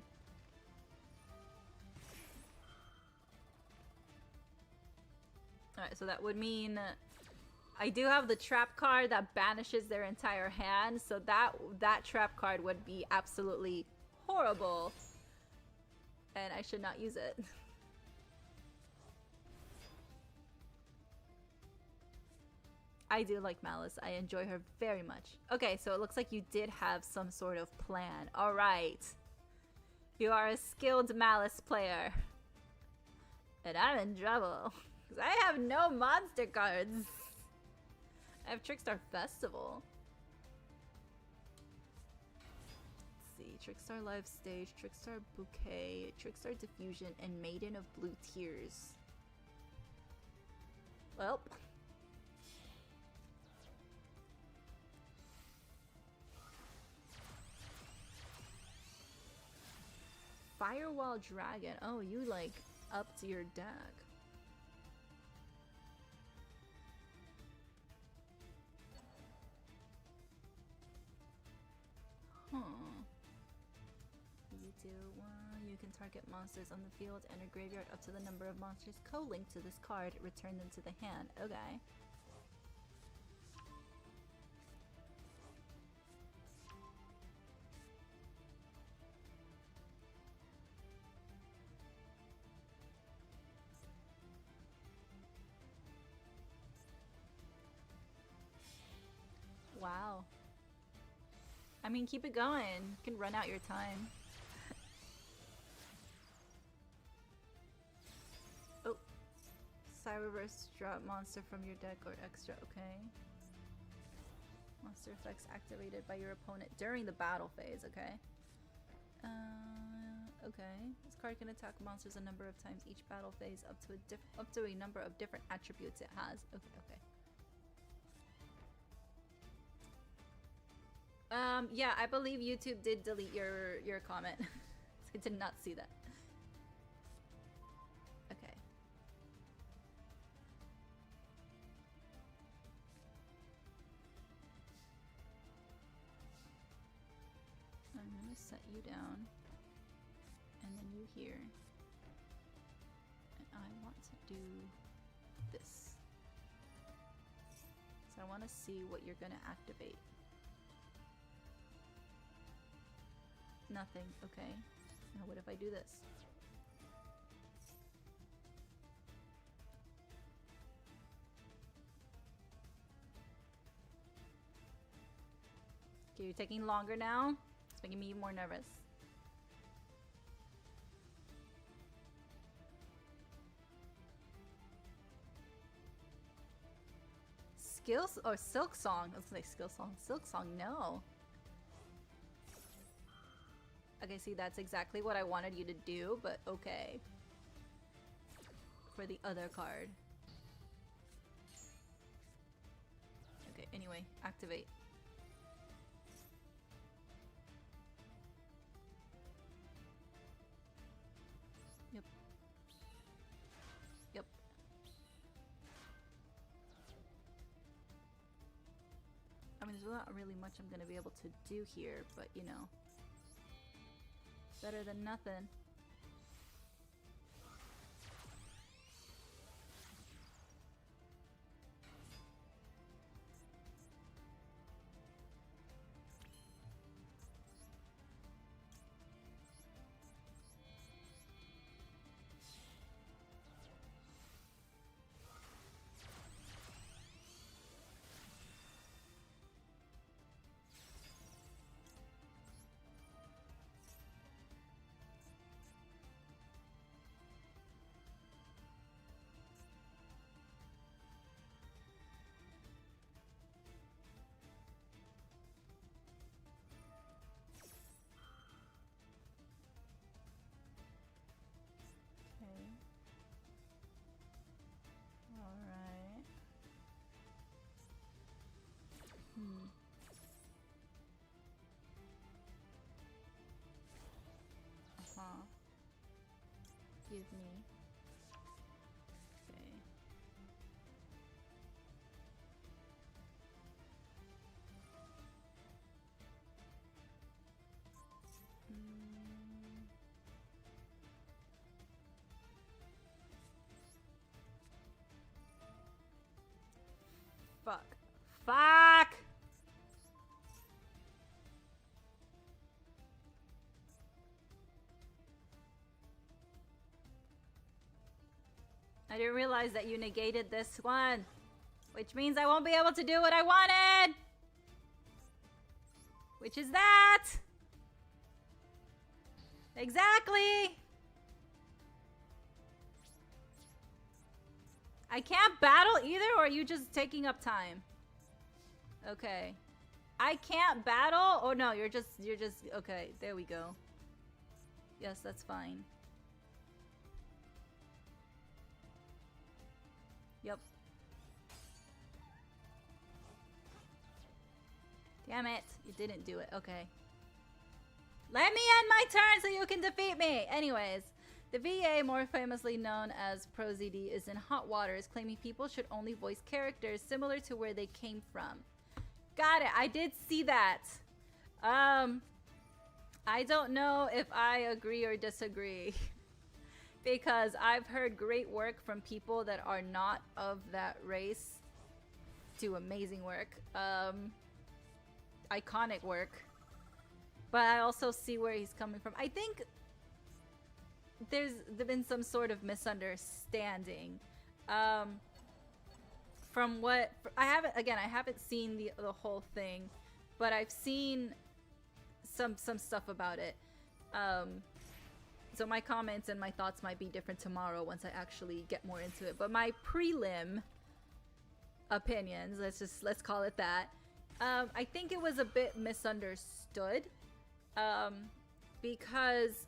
Alright, so that would mean I do have the trap card that banishes their entire hand, so that trap card would be absolutely horrible. And I should not use it. I do like Malice. I enjoy her very much. Okay, so it looks like you did have some sort of plan. Alright. You are a skilled Malice player. And I'm in trouble. Because I have no monster cards. I have Trickstar Festival. Let's see. Trickstar Live Stage, Trickstar Bouquet, Trickstar Diffusion, and Maiden of Blue Tears. Well. Firewall Dragon. Oh, you like up to your deck. Huh. You do one. You can target monsters on the field and a graveyard up to the number of monsters co-linked to this card. Return them to the hand. Okay. Wow. I mean, keep it going. You can run out your time. Oh. Cyberburst, drop monster from your deck or extra, okay. Monster effects activated by your opponent during the battle phase, okay. Okay. This card can attack monsters a number of times each battle phase up to a number of different attributes it has. Okay, okay. Yeah, I believe YouTube did delete your comment. I did not see that. Okay. I'm gonna set you down. And then you here. And I want to do this. So I want to see what you're gonna activate. Nothing. Okay. Now what if I do this? Okay, you're taking longer now. It's making me more nervous. Skills or Silk Song? Let's say Skill Song. Silk Song, no. Okay, see, that's exactly what I wanted you to do, but okay. For the other card. Okay, anyway, activate. Yep. Yep. I mean, there's not really much I'm gonna be able to do here, but you know. Better than nothing. Alright. Give me. Okay. Fuck. Fuck! I didn't realize that you negated this one. Which means I won't be able to do what I wanted! Which is that! Exactly! I can't battle either, or are you just taking up time? Okay. I can't battle? Oh no, you're just, okay, there we go. Yes, that's fine. Yep. Damn it, you didn't do it, okay. Let me end my turn so you can defeat me! Anyways, the VA, more famously known as ProZD, is in hot waters, claiming people should only voice characters similar to where they came from. Got it, I did see that. I don't know if I agree or disagree. Because I've heard great work from people that are not of that race do amazing work. Iconic work. But I also see where he's coming from. I think there's been some sort of misunderstanding. From what I haven't seen the whole thing, but I've seen some stuff about it. So my comments and my thoughts might be different tomorrow once I actually get more into it. But my prelim opinions, let's call it that. I think it was a bit misunderstood. Because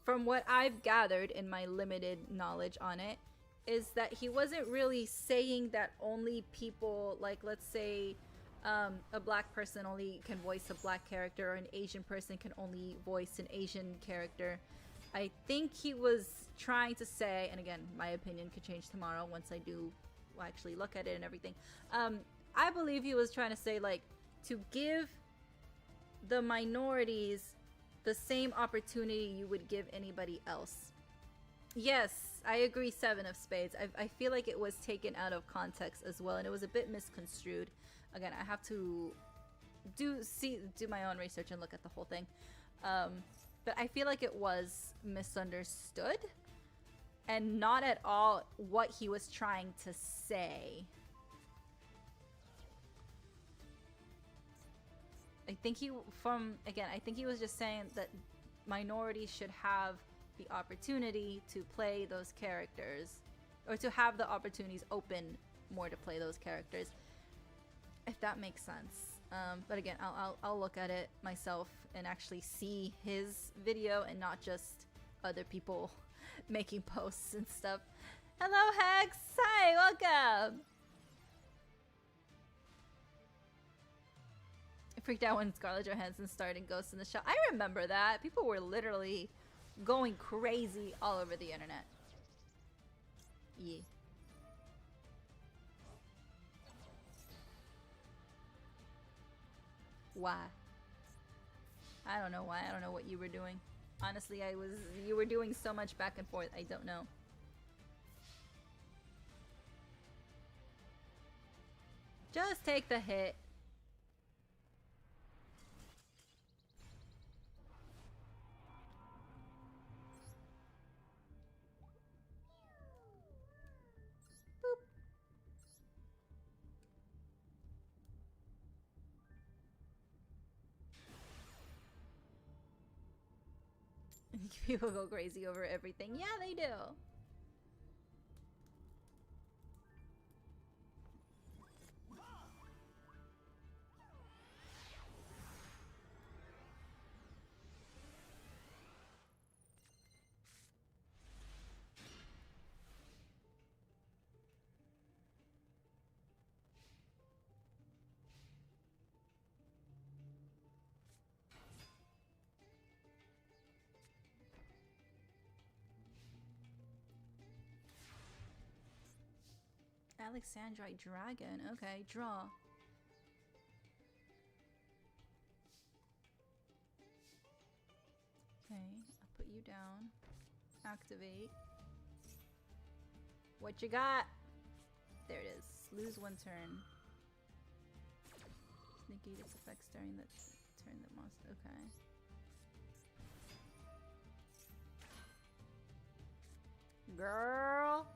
from what I've gathered in my limited knowledge on it, is that he wasn't really saying that only people, like, let's say, a black person only can voice a black character, or an Asian person can only voice an Asian character. I think he was trying to say, and again, my opinion could change tomorrow once I do actually look at it and everything. I believe he was trying to say, like, to give the minorities the same opportunity you would give anybody else. Yes, I agree, 7 of spades. I feel like it was taken out of context as well, and it was a bit misconstrued. Again, I have to do my own research and look at the whole thing. But I feel like it was misunderstood and not at all what he was trying to say. I think he was just saying that minorities should have the opportunity to play those characters, or to have the opportunities open more to play those characters, if that makes sense. But again, I'll look at it myself and actually see his video and not just other people making posts and stuff. Hello, Hex! Hi, welcome! I freaked out when Scarlett Johansson starred in Ghost in the Shell. I remember that. People were literally going crazy all over the internet. Yeah. Why? I don't know why. I don't know what you were doing. Honestly, you were doing so much back and forth. I don't know. Just take the hit. People go crazy over everything. Yeah, they do. Alexandrite Dragon. Okay, draw. Okay, I'll put you down. Activate. What you got? There it is. Lose 1 turn. Negate its effects during the turn that monster. Okay. Girl.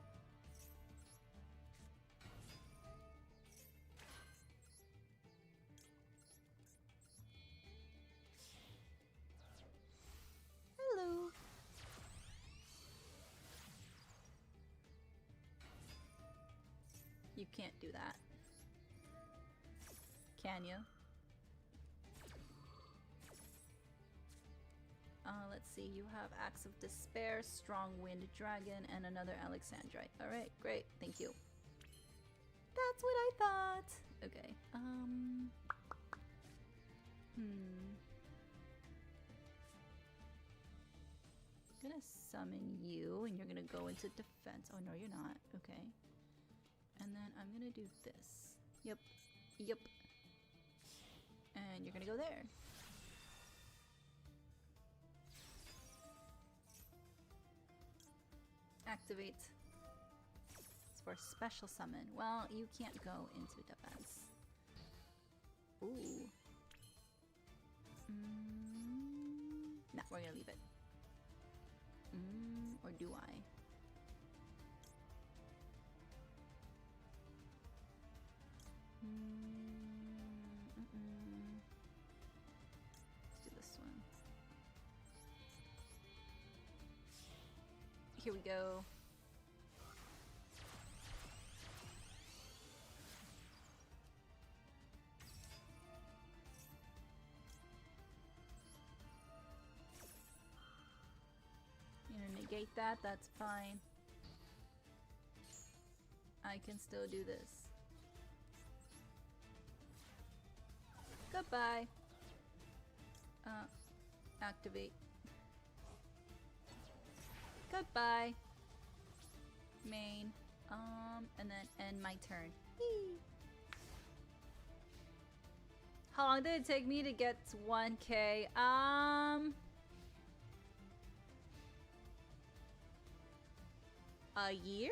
can't do that. Can you? Let's see. You have Acts of Despair, Strong Wind Dragon, and another Alexandrite. Alright, great. Thank you. That's what I thought. Okay. I'm gonna summon you, and you're gonna go into defense. Oh, no, you're not. Okay. And then I'm gonna do this. Yep. Yep. And you're gonna go there. Activate. It's for special summon. Well, you can't go into defense. Ooh. Nah, we're gonna leave it. Or do I? Let's do this one. Here we go. You're gonna negate that, that's fine. I can still do this. Goodbye. Activate. Goodbye. Main. And then end my turn. Yee. How long did it take me to get to 1K? A year?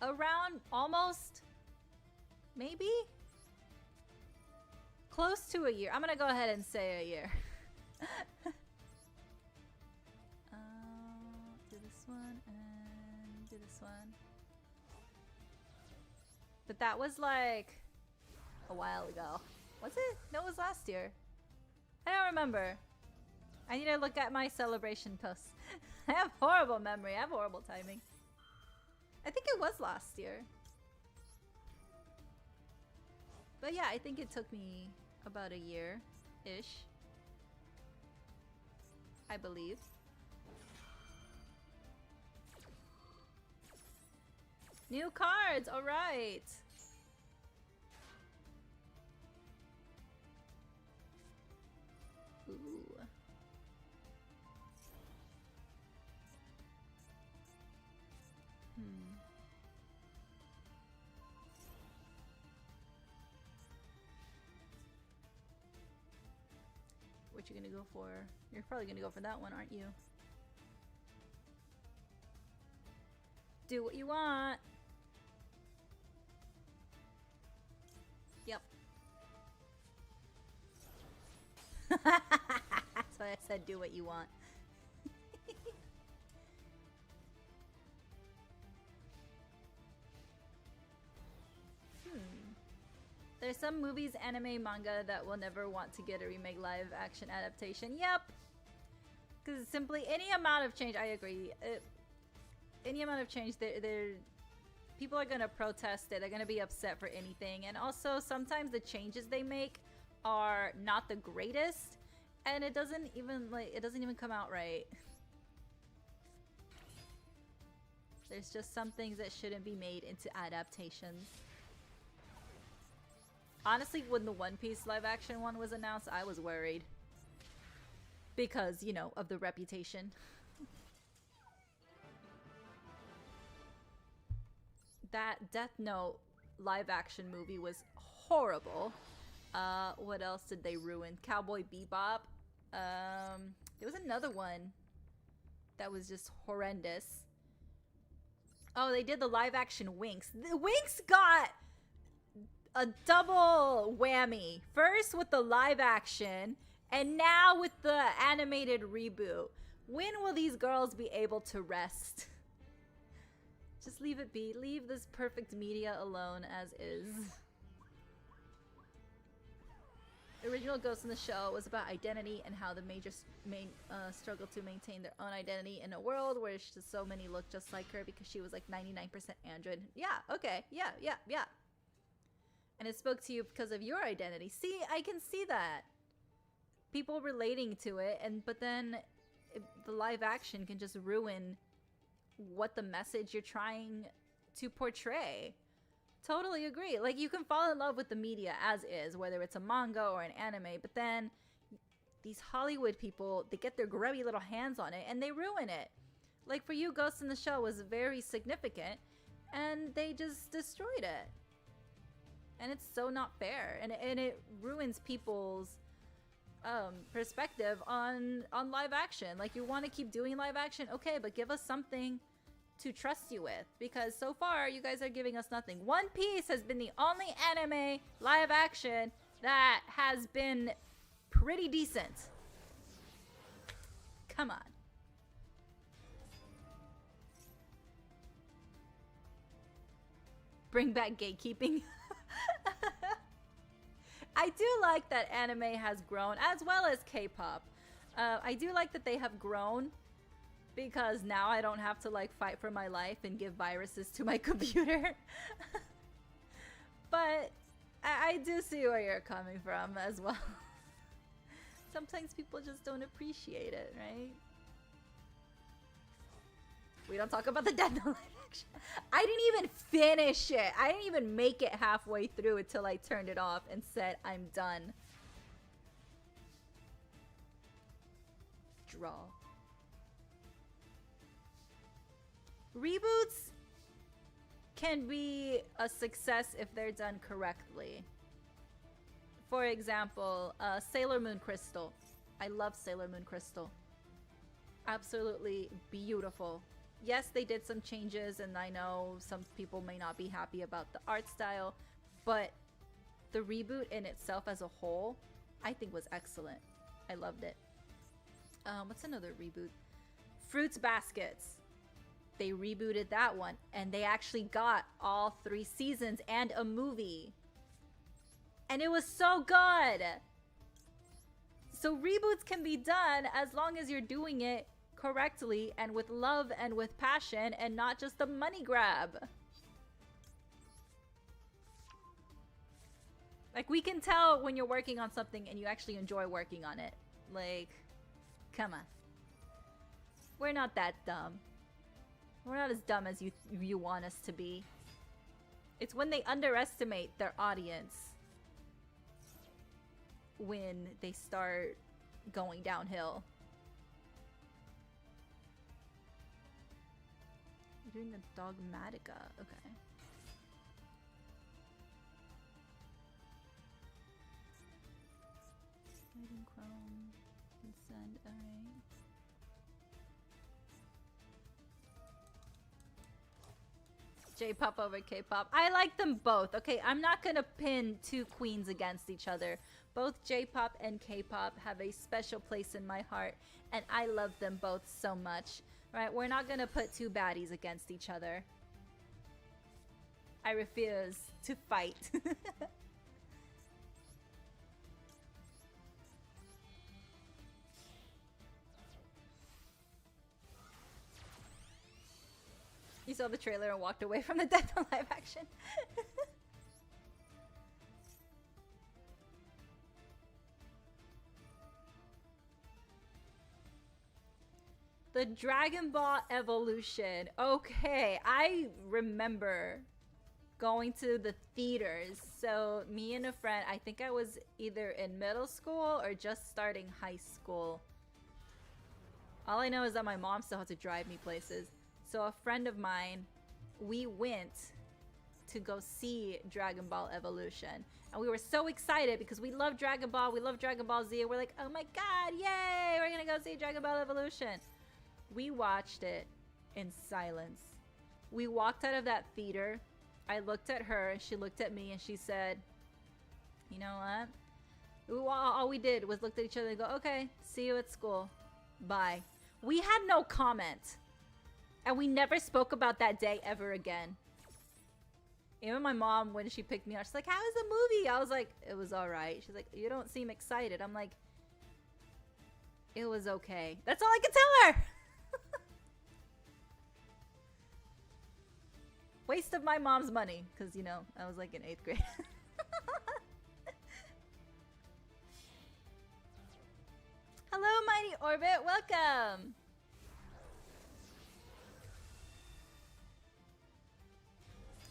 Around almost, maybe? Close to a year. I'm gonna go ahead and say a year. Do this one and do this one. But that was like a while ago. Was it? No, it was last year. I don't remember. I need to look at my celebration posts. I have horrible memory. I have horrible timing. I think it was last year. But yeah, I think it took me about a year-ish. I believe. New cards! Alright! Ooh. What you gonna go for? You're probably gonna go for that one, aren't you? Do what you want. Yep. That's why I said do what you want. There's some movies, anime, manga that will never want to get a remake live action adaptation. Yep. Because simply any amount of change, I agree. Any amount of change, people are gonna protest it. They're gonna be upset for anything. And also, sometimes the changes they make are not the greatest, and it doesn't even come out right. There's just some things that shouldn't be made into adaptations. Honestly, when the One Piece live action one was announced, I was worried. Because, you know, of the reputation. That Death Note live action movie was horrible. What else did they ruin? Cowboy Bebop. There was another one that was just horrendous. Oh, they did the live action Winx. The Winx got a double whammy. First with the live action, and now with the animated reboot. When will these girls be able to rest? Just leave it be. Leave this perfect media alone as is. original Ghost in the Shell was about identity and how the main struggle to maintain their own identity in a world where just so many look just like her because she was like 99% android. Yeah, okay, yeah. And it spoke to you because of your identity. See, I can see that. People relating to it, but then the live action can just ruin what the message you're trying to portray. Totally agree. Like, you can fall in love with the media as is, whether it's a manga or an anime, but then these Hollywood people, they get their grubby little hands on it and they ruin it. Like, for you, Ghost in the Shell was very significant and they just destroyed it. And it's so not fair. And it ruins people's perspective on live action. Like, you want to keep doing live action? Okay, but give us something to trust you with, because so far you guys are giving us nothing. One Piece has been the only anime live action that has been pretty decent. Come on. Bring back gatekeeping. I do like that anime has grown, as well as K-pop. I do like that they have grown, because now I don't have to like fight for my life and give viruses to my computer. But I do see where you're coming from as well. Sometimes people just don't appreciate it, right? We don't talk about the Death Note live action. I didn't even finish it. I didn't even make it halfway through until I turned it off and said, I'm done. Draw. Reboots can be a success if they're done correctly. For example, Sailor Moon Crystal. I love Sailor Moon Crystal. Absolutely beautiful. Yes, they did some changes, and I know some people may not be happy about the art style, but the reboot in itself as a whole, I think was excellent. I loved it. What's another reboot? Fruits Baskets. They rebooted that one, and they actually got all 3 seasons and a movie. And it was so good! So reboots can be done as long as you're doing it correctly and with love and with passion and not just a money grab. Like, we can tell when you're working on something and you actually enjoy working on it. Like, come on. We're not that dumb. We're not as dumb as you want us to be. It's when they underestimate their audience when they start going downhill. You're doing the Dogmatica. Okay. Guiding Chrome. Send. Alright. J-pop over K-pop. I like them both. Okay, I'm not gonna pin 2 queens against each other. Both J-pop and K-pop have a special place in my heart, and I love them both so much. Right? We're not gonna put 2 baddies against each other. I refuse to fight. You saw the trailer and walked away from the Death Note live action. The Dragon Ball Evolution. Okay, I remember going to the theaters. So me and a friend, I think I was either in middle school or just starting high school. All I know is that my mom still had to drive me places. So a friend of mine, we went to go see Dragon Ball Evolution. And we were so excited because we love Dragon Ball, we love Dragon Ball Z, and we're like, oh my god, yay, we're gonna go see Dragon Ball Evolution. We watched it in silence. We walked out of that theater. I looked at her, and she looked at me, and she said, you know what? All we did was looked at each other and go, okay, see you at school. Bye. We had no comment. And we never spoke about that day ever again. Even my mom, when she picked me up, she's like, "How was the movie?" I was like, "It was all right." She's like, "You don't seem excited." I'm like, "It was okay." That's all I can tell her. Waste of my mom's money, because, you know, I was like in 8th grade. Hello, Mighty Orbit. Welcome.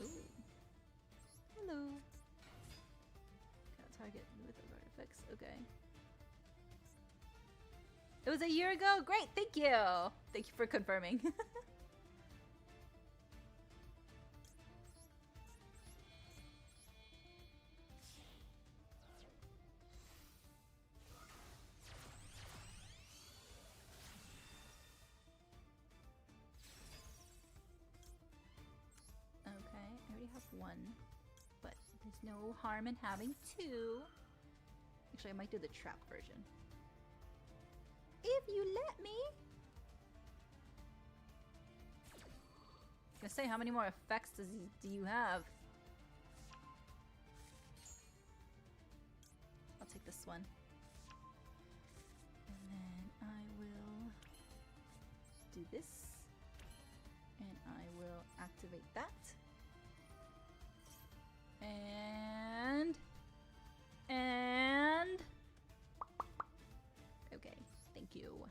Ooh. Hello. Got target with the artifacts. Okay. It was a year ago? Great, thank you! Thank you for confirming. Okay, I already have one, but there's no harm in having two. Actually, I might do the trap version. If you let me. I was gonna say, how many more effects do you have? I'll take this one. And then I will do this. And I will activate that. And okay, thank you.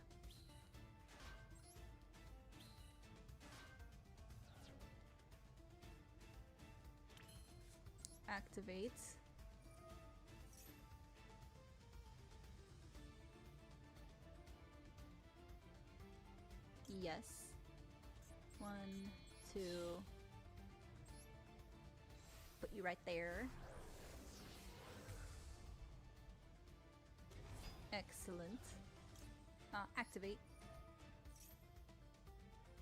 Activate. Yes. 1, 2. Put you right there. Excellent. Activate.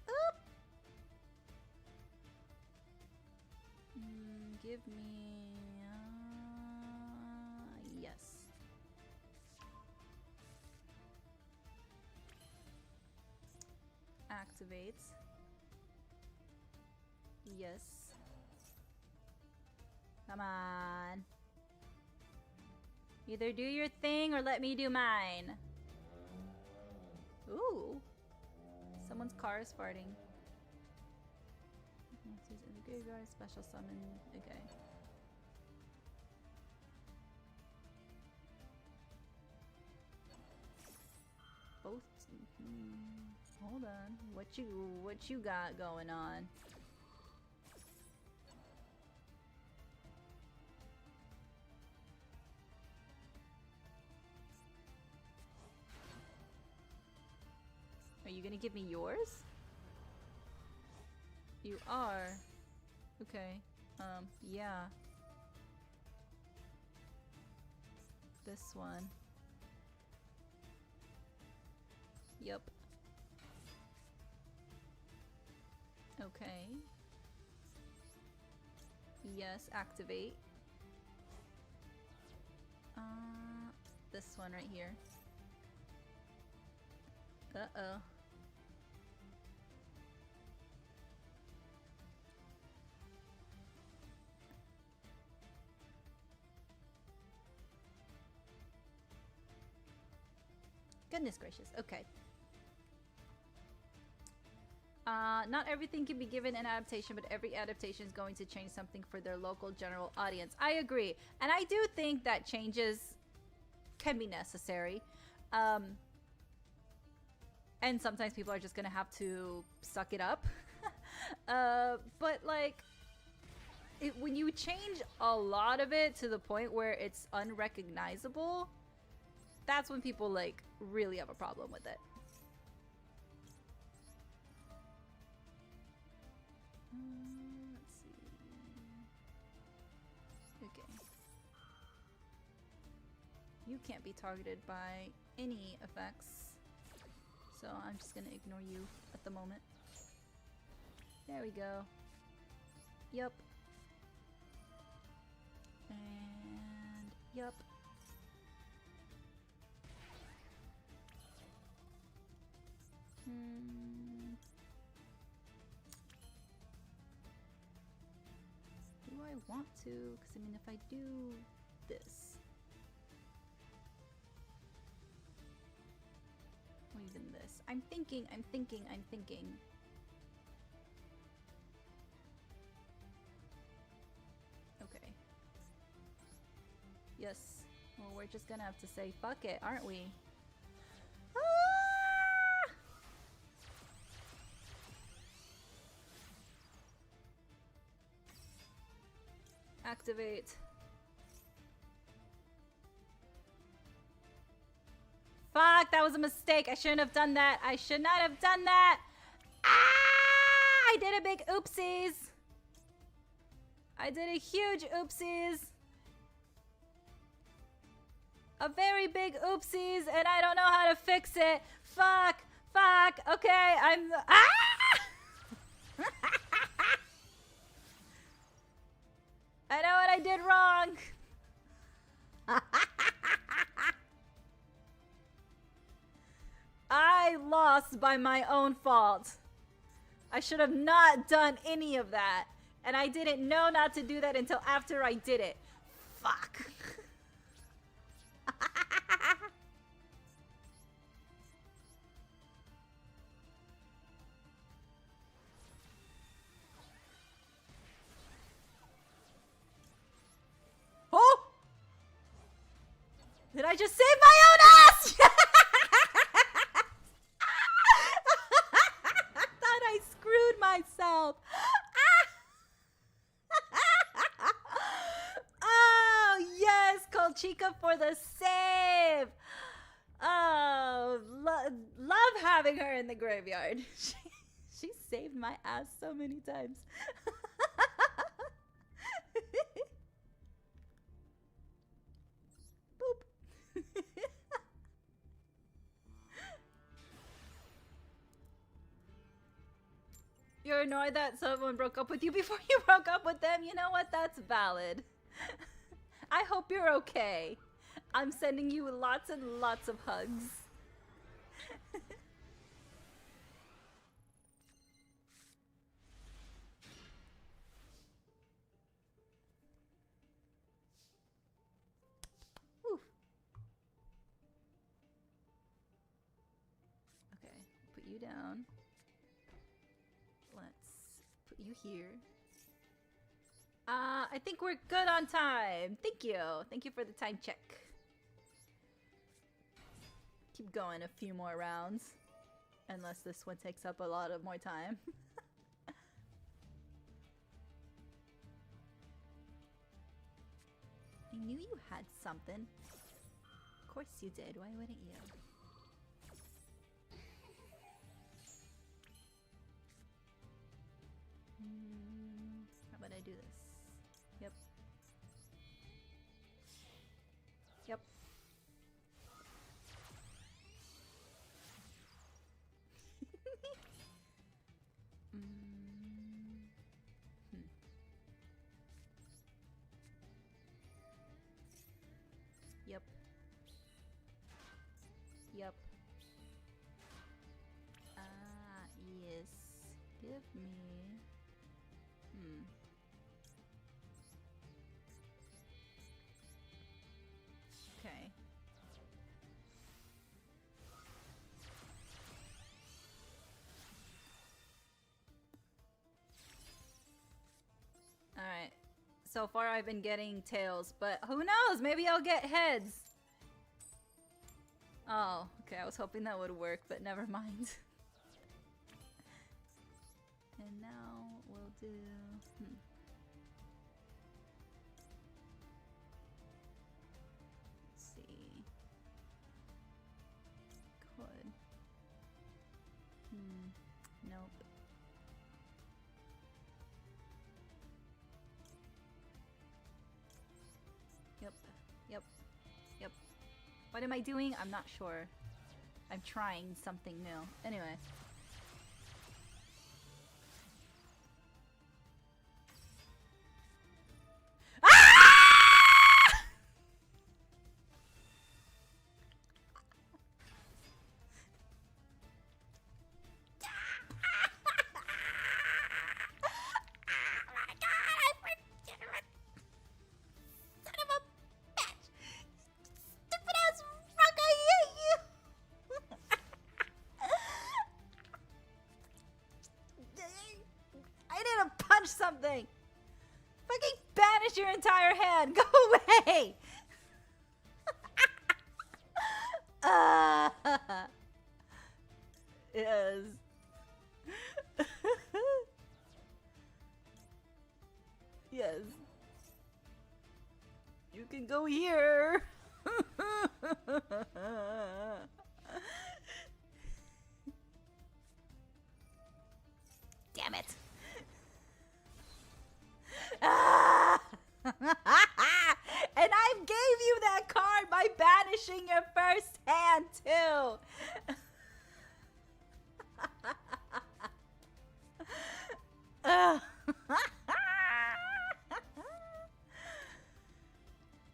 Oop! Give me... yes. Activate. Yes. Come on. Either do your thing or let me do mine. Ooh. Someone's car is farting. In the graveyard, special summon. Okay. Both. Hold on. What you got going on? Are you gonna give me yours? You are. Okay. Yeah. This one. Yup. Okay. Yes, activate. This one right here. Uh-oh. Goodness gracious. Okay. Not everything can be given an adaptation, but every adaptation is going to change something for their local general audience. I agree. And I do think that changes can be necessary. And sometimes people are just gonna have to suck it up. But like, when you change a lot of it to the point where it's unrecognizable, that's when people like really have a problem with it. Let's see. Okay. You can't be targeted by any effects, so I'm just gonna ignore you at the moment. There we go. Yup. And yup. Do I want to, because I mean, if I do this, or even this, I'm thinking. Okay. Yes. Well, we're just gonna have to say fuck it, aren't we? Ah! Activate. Fuck, that was a mistake. I shouldn't have done that. I should not have done that. Ah! I did a big oopsies. I did a huge oopsies. A very big oopsies, and I don't know how to fix it. Fuck. Okay, I'm... Ah! I know what I did wrong. I lost by my own fault. I should have not done any of that. And I didn't know not to do that until after I did it. Fuck. Oh! Did I just save my own ass? I thought I screwed myself. Oh, yes, Colchica for the save. Oh, love having her in the graveyard. She saved my ass so many times. Boop. You're annoyed that someone broke up with you before you broke up with them? You know what? That's valid. I hope you're okay. I'm sending you lots and lots of hugs. Okay, put you down. Let's put you here. I think we're good on time. Thank you. Thank you for the time check. Keep going a few more rounds. Unless this one takes up a lot of more time. I knew you had something. Of course you did. Why wouldn't you? How about I do this? Yep. Yep. Yep. Yep. Ah, yes. Give me... Okay. Alright. So far I've been getting tails, but who knows? Maybe I'll get heads. Oh, okay. I was hoping that would work, but never mind. And now we'll do... Let's see. Could. Nope. Yep. What am I doing? I'm not sure. I'm trying something new. Anyway. need to punch something. Fucking banish your entire hand. Go away. Yes. Yes. You can go here. Damn it. And I gave you that card by banishing your first hand too.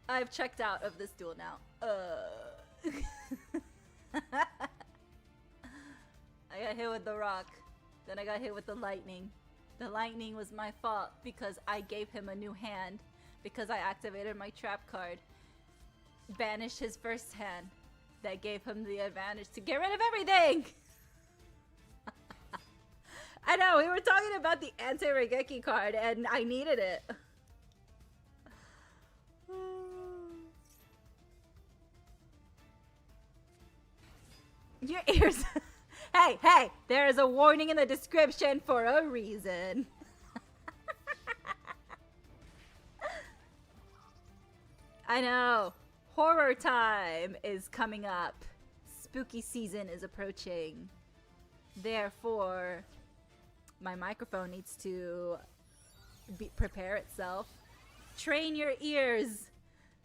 I've checked out of this duel now. I got hit with the rock. Then I got hit with the lightning. The lightning was my fault because I gave him a new hand. Because I activated my trap card. Banished his first hand. That gave him the advantage to get rid of everything! I know, we were talking about the anti-Regeki card and I needed it. Your ears. Hey, hey, there is a warning in the description for a reason. I know. Horror time is coming up. Spooky season is approaching. Therefore, my microphone needs to prepare itself. Train your ears.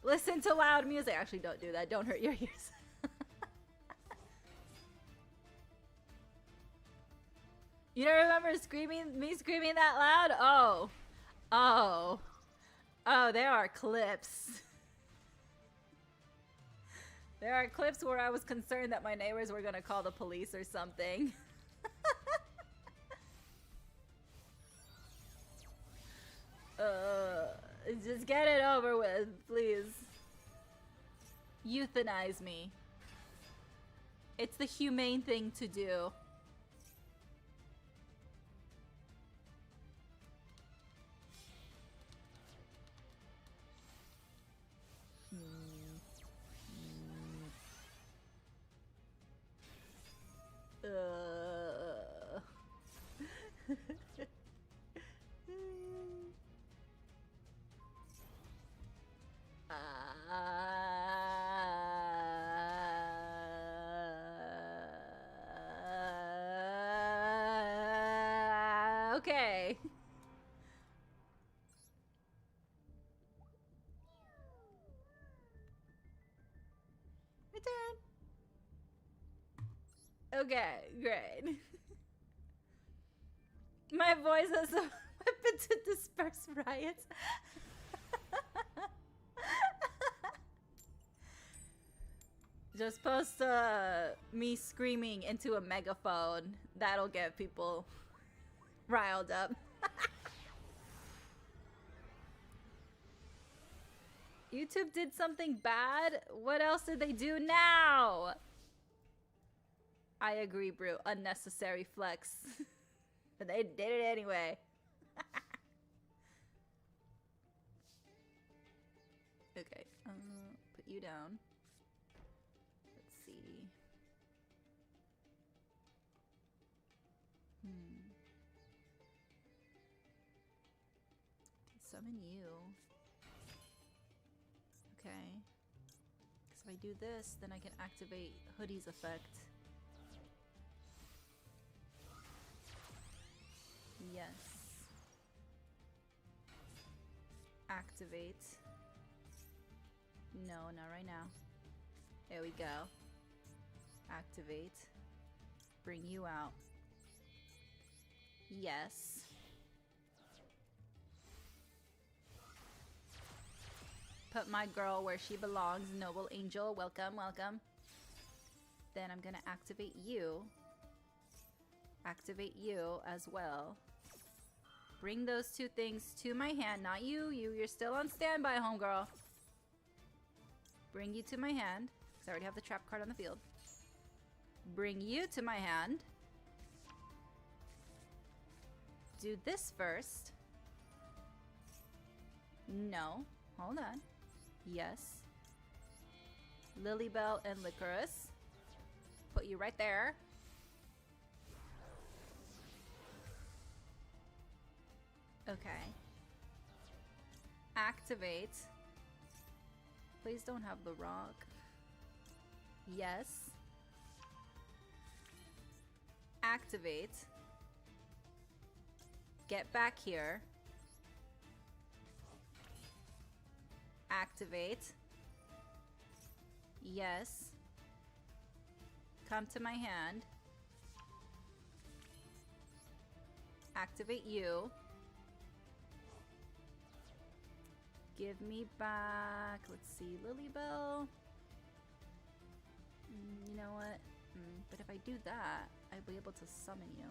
Listen to loud music. Actually, don't do that. Don't hurt your ears. You don't remember me screaming that loud? Oh. Oh. Oh, there are clips. There are clips where I was concerned that my neighbors were gonna call the police or something. Just get it over with, please. Euthanize me. It's the humane thing to do. Okay. Return. Okay, great. My voice has a weapon to disperse riots. Just post me screaming into a megaphone. That'll get people riled up. YouTube did something bad? What else did they do now? I agree, Brew. Unnecessary flex. But they did it anyway. Okay, put you down. Let's see. Summon you. Okay. So if I do this, then I can activate Hoodie's effect. Yes. Activate. No, not right now. There we go. Activate. Bring you out. Yes. Put my girl where she belongs. Noble Angel, welcome, welcome. Then I'm gonna activate you. Activate you as well. Bring those two things to my hand. Not you. You're still on standby, homegirl. Bring you to my hand. Because I already have the trap card on the field. Bring you to my hand. do this first. No. Hold on. Yes. Lilybell and Licorice. Put you right there. Okay. Activate. Please don't have the rock. Yes. Activate. Get back here. Activate. Yes. Come to my hand. Activate you. Give me back. Let's see, Lilybell. You know what? But if I do that, I'll be able to summon you.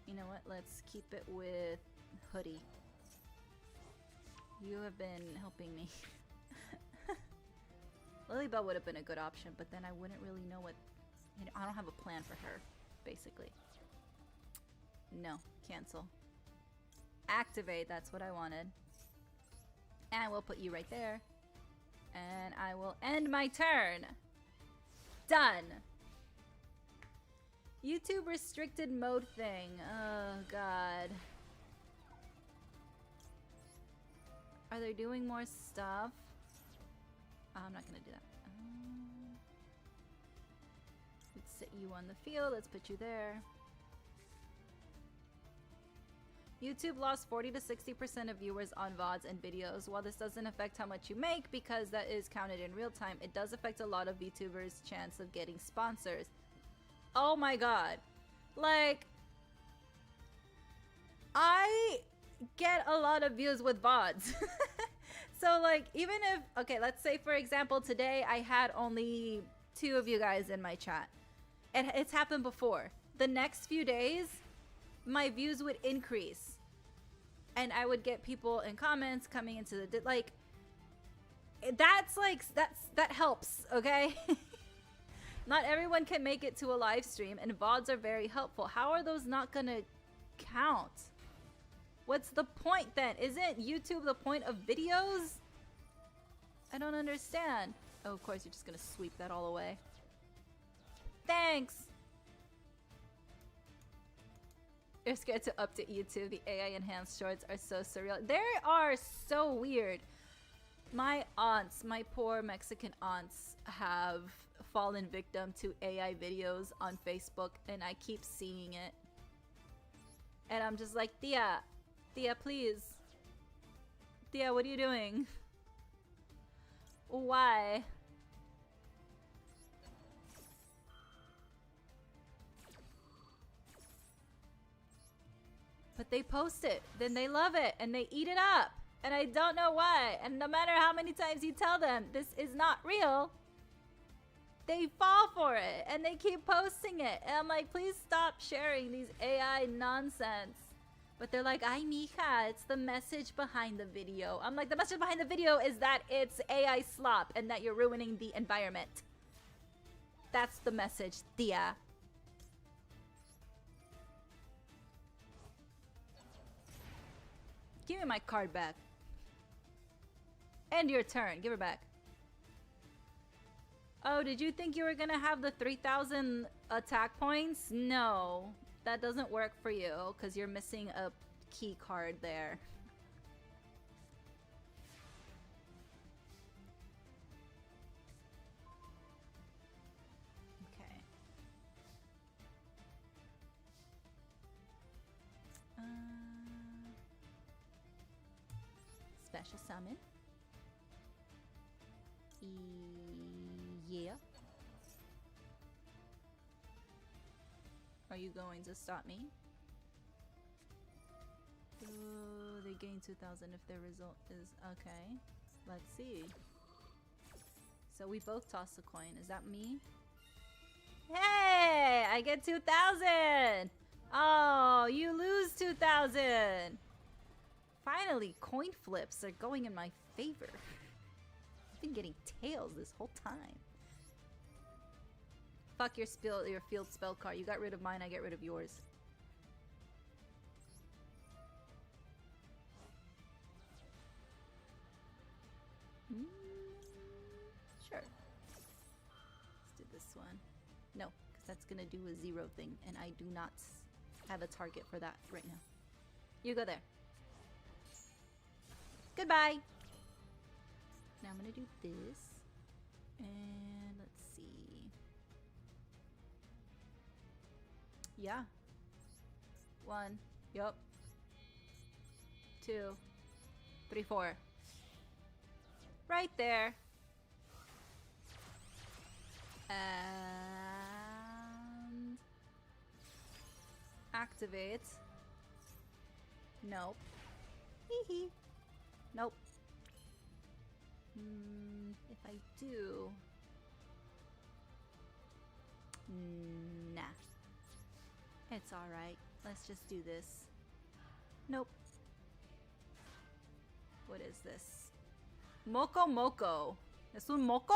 You know what? Let's keep it with Hoodie. You have been helping me. Lilybell would have been a good option, but then I wouldn't really know what... You know, I don't have a plan for her, basically. No, cancel. Activate, that's what I wanted. And we'll put you right there. And I will end my turn. Done. YouTube restricted mode thing. Oh, God. Are they doing more stuff? Oh, I'm not gonna do that. Let's sit you on the field. Let's put you there. YouTube lost 40 to 60% of viewers on VODs and videos. While this doesn't affect how much you make because that is counted in real time, it does affect a lot of VTubers' chance of getting sponsors. Oh my god. Like, I get a lot of views with VODs. So like, even if, okay, let's say for example, today I had only 2 of you guys in my chat. It's happened before. The next few days, my views would increase. And I would get people in comments coming into the, like, that helps, okay? Not everyone can make it to a live stream, and VODs are very helpful. How are those not gonna count? What's the point then? Isn't YouTube the point of videos? I don't understand. Oh, of course, you're just gonna sweep that all away. Thanks! You're scared to update YouTube. The AI enhanced shorts are so surreal. They are so weird. My aunts, my poor Mexican aunts, have fallen victim to AI videos on Facebook, and I keep seeing it. And I'm just like, Tia, please. Tia, what are you doing? Why? But they post it, then they love it, and they eat it up. And I don't know why. And no matter how many times you tell them this is not real, they fall for it, and they keep posting it. And I'm like, please stop sharing these AI nonsense. But they're like, ay, mija, it's the message behind the video. I'm like, the message behind the video is that it's AI slop and that you're ruining the environment. That's the message, tia. Give me my card back. End your turn. Give her back. Oh, did you think you were gonna have the 3,000 attack points? No. That doesn't work for you, because you're missing a key card there. Okay. Special summon. Yeah. Are you going to stop me? Oh, they gain 2,000 if their result is... Okay. Let's see. So we both toss a coin. Is that me? Hey! I get 2,000! Oh, you lose 2,000! Finally, coin flips are going in my favor. I've been getting tails this whole time. fuck your field spell card. You got rid of mine, I get rid of yours. Sure. Let's do this one. No, because that's gonna do a 0 thing, and I do not have a target for that right now. You go there. Goodbye! Now I'm gonna do this. And let's see. Yeah. 1. Yup. 2. 3, 4. Right there. And activate. Nope. Hee hee. Nope. If I do... Nah. It's alright. Let's just do this. Nope. What is this? Moko Moko. ¿Es un moco?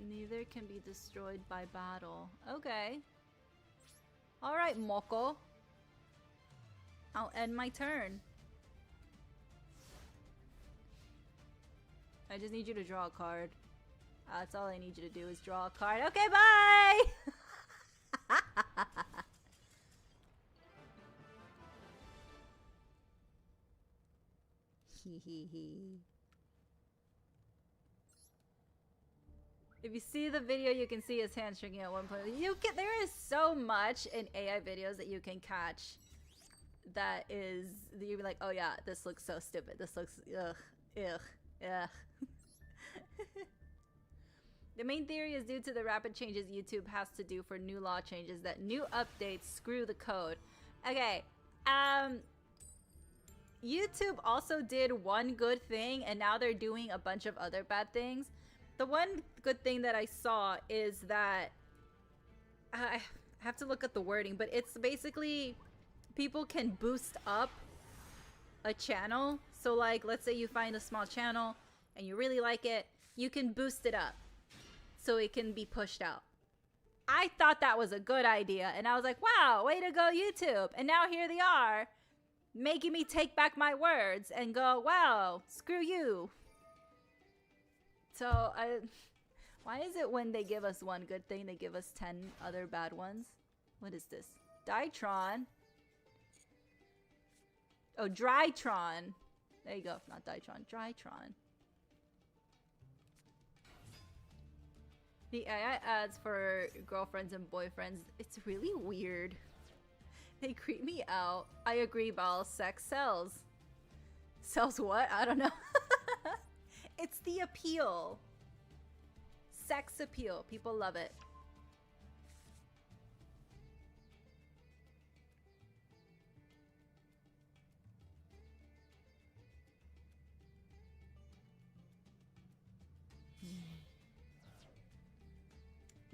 Neither can be destroyed by battle. Okay. Alright, Moko. I'll end my turn. I just need you to draw a card. That's all I need you to do is draw a card. Okay, bye! Hee hee hee. If you see the video, you can see his hand shrinking at one point. There is so much in AI videos that you can catch that is, you'd be like, oh yeah, this looks so stupid. This looks, ugh, ugh. The main theory is due to the rapid changes YouTube has to do for new law changes that new updates screw the code. Okay, YouTube also did one good thing and now they're doing a bunch of other bad things. The one good thing that I saw is that I have to look at the wording, but it's basically people can boost up a channel. So like, let's say you find a small channel and you really like it, you can boost it up so it can be pushed out. I thought that was a good idea and I was like, wow, way to go YouTube. And now here they are making me take back my words and go, wow, screw you. So why is it when they give us one good thing, they give us 10 other bad ones? What is this? Ditron. Oh, Drytron. There you go. Not Ditron. Drytron. The AI ads for girlfriends and boyfriends, it's really weird. They creep me out. I agree, Bal. Sex sells. Sells what? I don't know. It's the appeal. Sex appeal. People love it.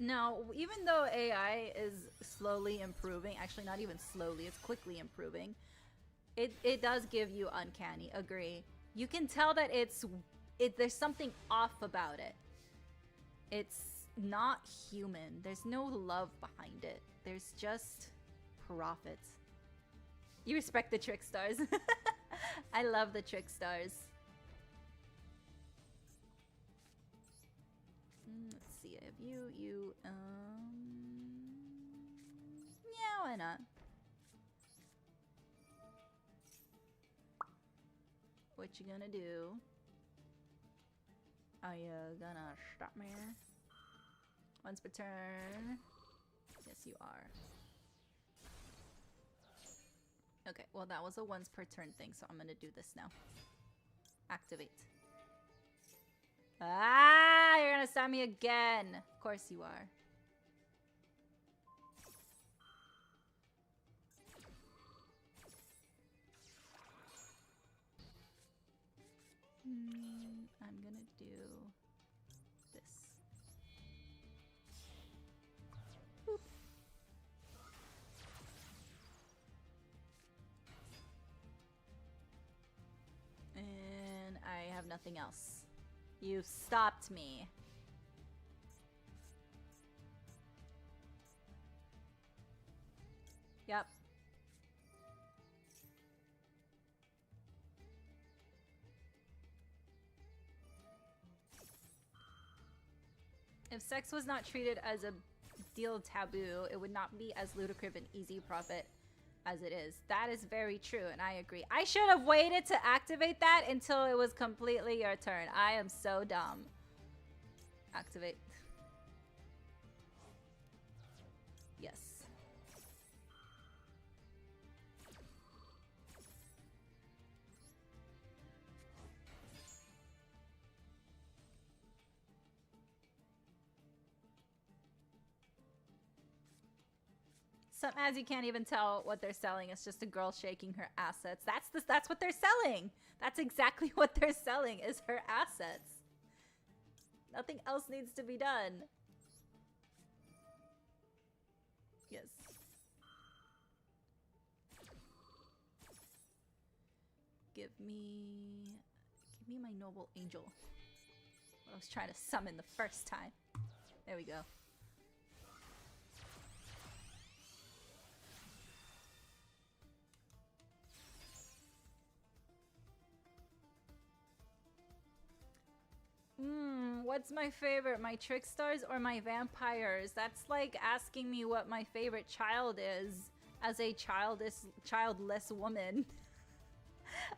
Now, even though AI is slowly improving, actually not even slowly, it's quickly improving, it does give you uncanny, agree. You can tell that there's something off about it. It's not human. There's no love behind it. There's just profits. You respect the trick stars. I love the trick stars. Let's see, I have you, yeah, why not? What you gonna do? Are you gonna stop me? Once per turn. Yes, you are. Okay, well that was a once per turn thing, so I'm gonna do this now. Activate. Ah, you're gonna stop me again. Of course you are. I'm gonna do this. Boop. And nothing else. You've stopped me. Yep. If sex was not treated as a deal taboo, it would not be as ludicrous and easy profit as it is. That is very true, and I agree. I should have waited to activate that until it was completely your turn. I am so dumb. Activate. Yes. Some ads you can't even tell what they're selling. It's just a girl shaking her assets. That's what they're selling. That's exactly what they're selling is her assets. Nothing else needs to be done. Yes. Give me my noble angel. What I was trying to summon the first time. There we go. What's my favorite? My trick stars or my vampires? That's like asking me what my favorite child is as a childless woman.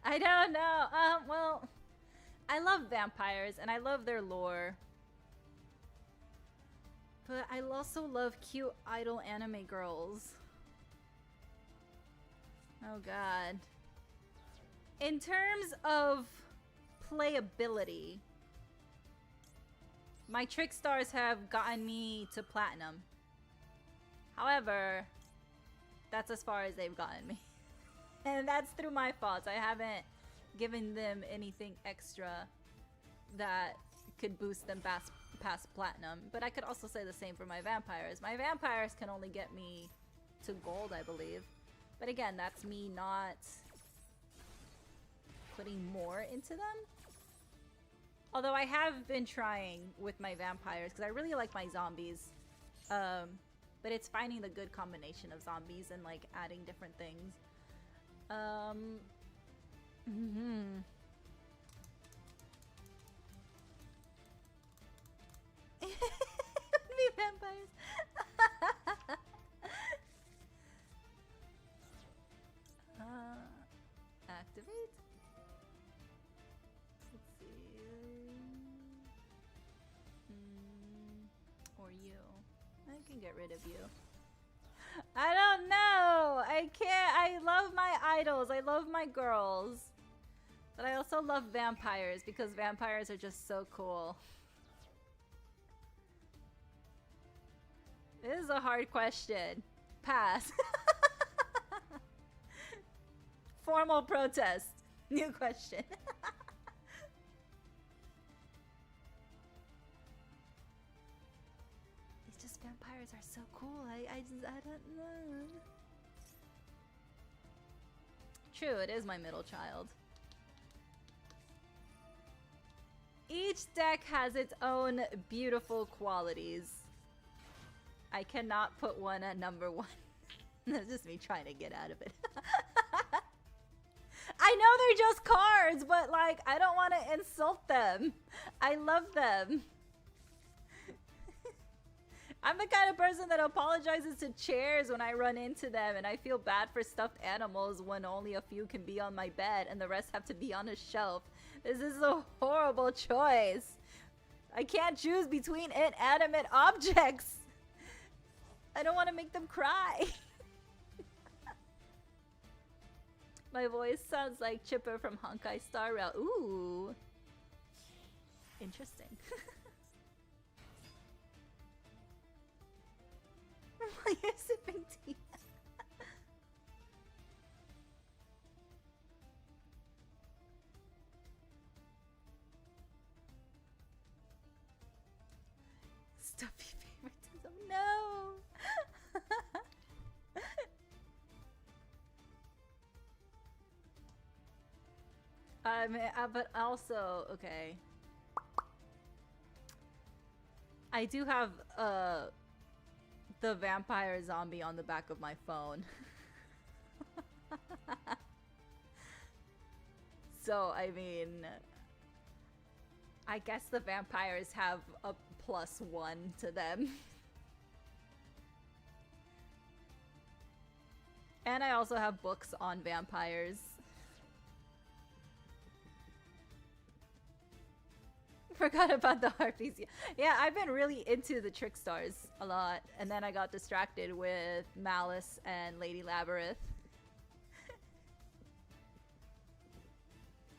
I don't know. Well, I love vampires and I love their lore. But I also love cute idol anime girls. Oh god. In terms of playability, my trick stars have gotten me to platinum. However, that's as far as they've gotten me. And that's through my faults. I haven't given them anything extra that could boost them past platinum. But I could also say the same for my vampires. My vampires can only get me to gold, I believe. But again, that's me not putting more into them. Although I have been trying with my vampires because I really like my zombies. But it's finding the good combination of zombies and like adding different things. Me vampires. Activate. Let's see. Or you. I can get rid of you. I don't know. I can't. I love my idols. I love my girls. But I also love vampires because vampires are just so cool. This is a hard question. Pass. Formal protest. New question. It's just vampires are so cool. I don't know. True, it is my middle child. Each deck has its own beautiful qualities. I cannot put one at number one. That's just me trying to get out of it. I know they're just cards, but like, I don't want to insult them. I love them. I'm the kind of person that apologizes to chairs when I run into them, and I feel bad for stuffed animals when only a few can be on my bed and the rest have to be on a shelf. This is a horrible choice. I can't choose between inanimate objects. I don't want to make them cry. My voice sounds like Chipper from Honkai Star Rail. Ooh. Interesting. While you're sipping tea. Stuffy favoritism. No. but also, okay. I do have the vampire zombie on the back of my phone. So, I mean, I guess the vampires have a +1 to them. And I also have books on vampires. Forgot about the harpies. Yeah, I've been really into the trick stars a lot, and then I got distracted with Malice and Lady Labyrinth.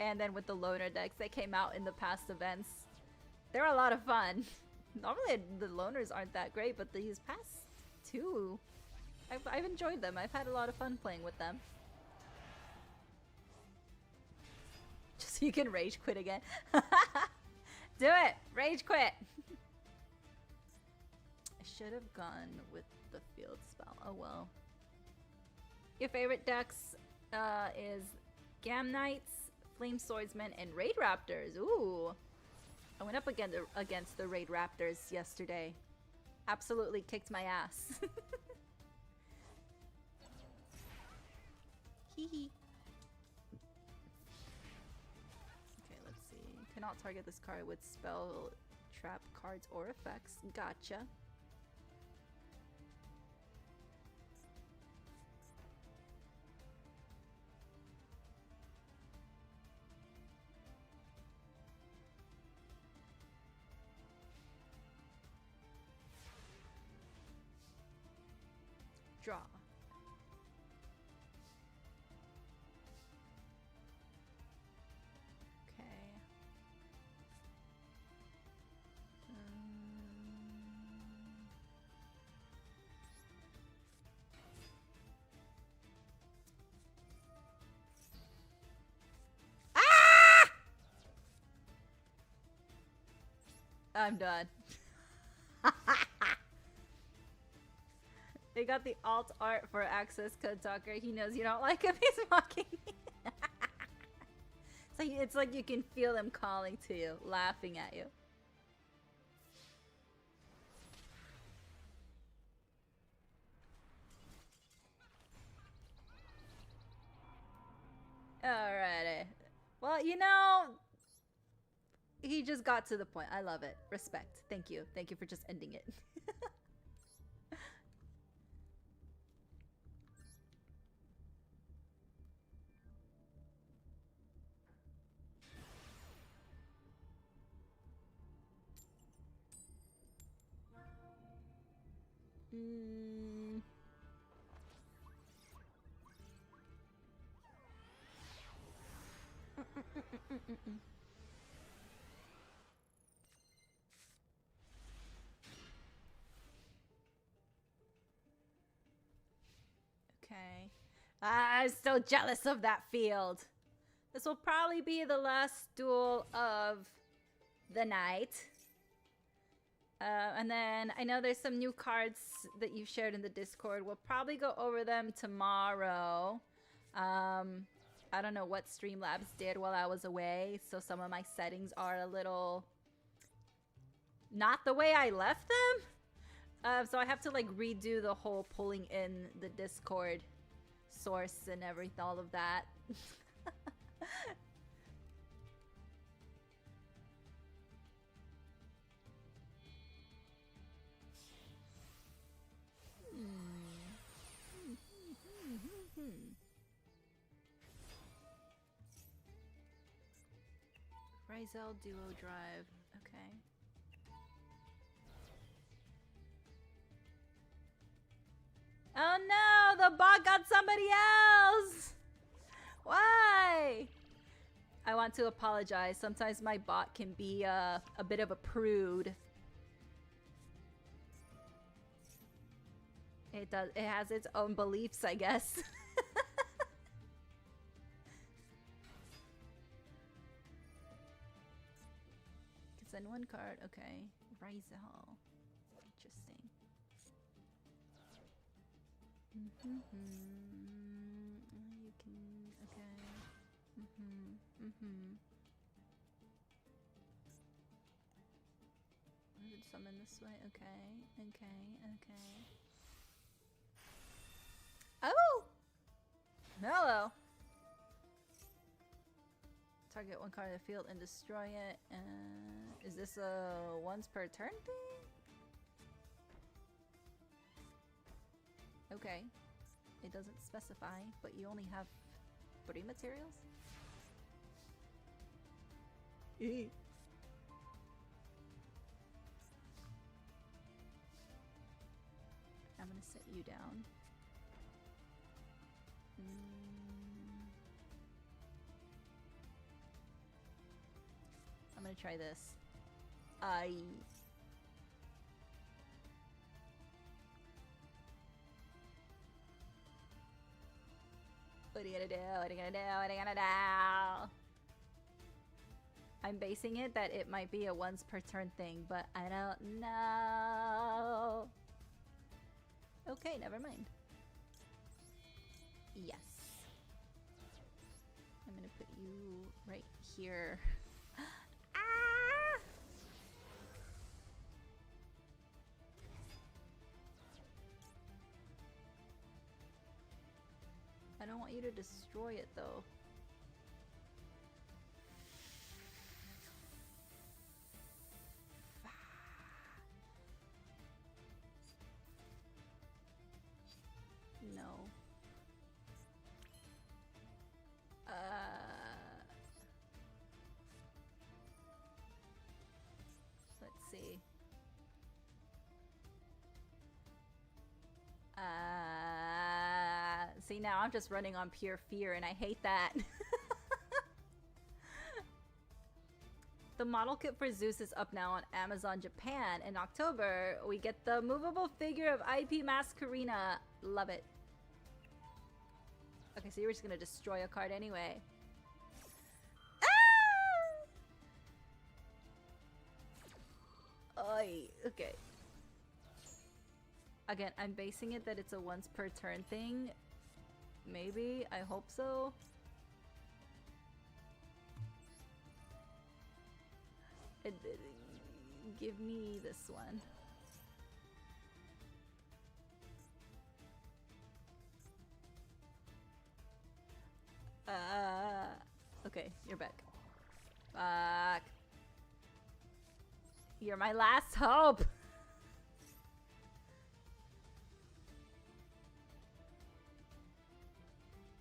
And then with the loner decks that came out in the past events. They're a lot of fun. Normally the loners aren't that great, but these past two, I've enjoyed them. I've had a lot of fun playing with them. Just so you can rage quit again. Do it! Rage quit! I should have gone with the field spell. Oh well. Your favorite decks is Gam Knights, Flame Swordsmen, and Raid Raptors. Ooh. I went up against the Raid Raptors yesterday. Absolutely kicked my ass. Hee hee. Okay, let's see. Cannot target this card with spell, trap cards, or effects. Gotcha. Draw. Okay. Ah! I'm done. They got the alt art for access code talker. He knows you don't like him. He's mocking me. It's like you can feel them calling to you, laughing at you. Alrighty. Well, you know, he just got to the point. I love it. Respect. Thank you. Thank you for just ending it. Okay. I'm still jealous of that field. This will probably be the last duel of the night. And then I know there's some new cards that you've shared in the Discord. We'll probably go over them tomorrow. I don't know what Streamlabs did while I was away, so some of my settings are a little not the way I left them. So I have to like redo the whole pulling in the Discord source and everything, all of that. Rizel Duo Drive. Okay. Oh no! The bot got somebody else! Why? I want to apologize. Sometimes my bot can be a bit of a prude. It does. It has its own beliefs, I guess. Send one card. Okay. Rizel. Interesting. You can. Okay. I would summon this way. Okay. Oh! Hello! Target one card in the field and destroy it. Is this a once per turn thing? Okay. It doesn't specify, but you only have 3 materials? I'm gonna set you down. I'm gonna try this. What are you gonna do? What are you gonna do? What are you gonna do? I'm basing it that it might be a once per turn thing, but I don't know. Okay, never mind. Yes. I'm gonna put you right here. Ah! I don't want you to destroy it though. No. Let's see. See, now I'm just running on pure fear and I hate that. The model kit for Zeus is up now on Amazon Japan. In October, we get the movable figure of IP Masquerina. Love it. Okay, so you're just gonna destroy a card anyway. Ah! Oy, okay. Again, I'm basing it that it's a once per turn thing. Maybe, I hope so. Give me this one. Okay, you're back. Fuck. You're my last hope.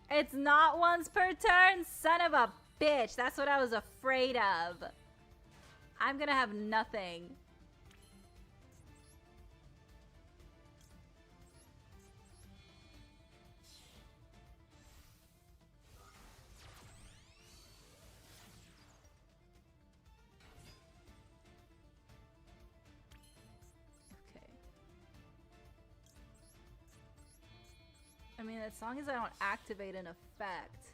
It's not once per turn, son of a bitch. That's what I was afraid of. I'm gonna have nothing. Okay. I mean, as long as I don't activate an effect.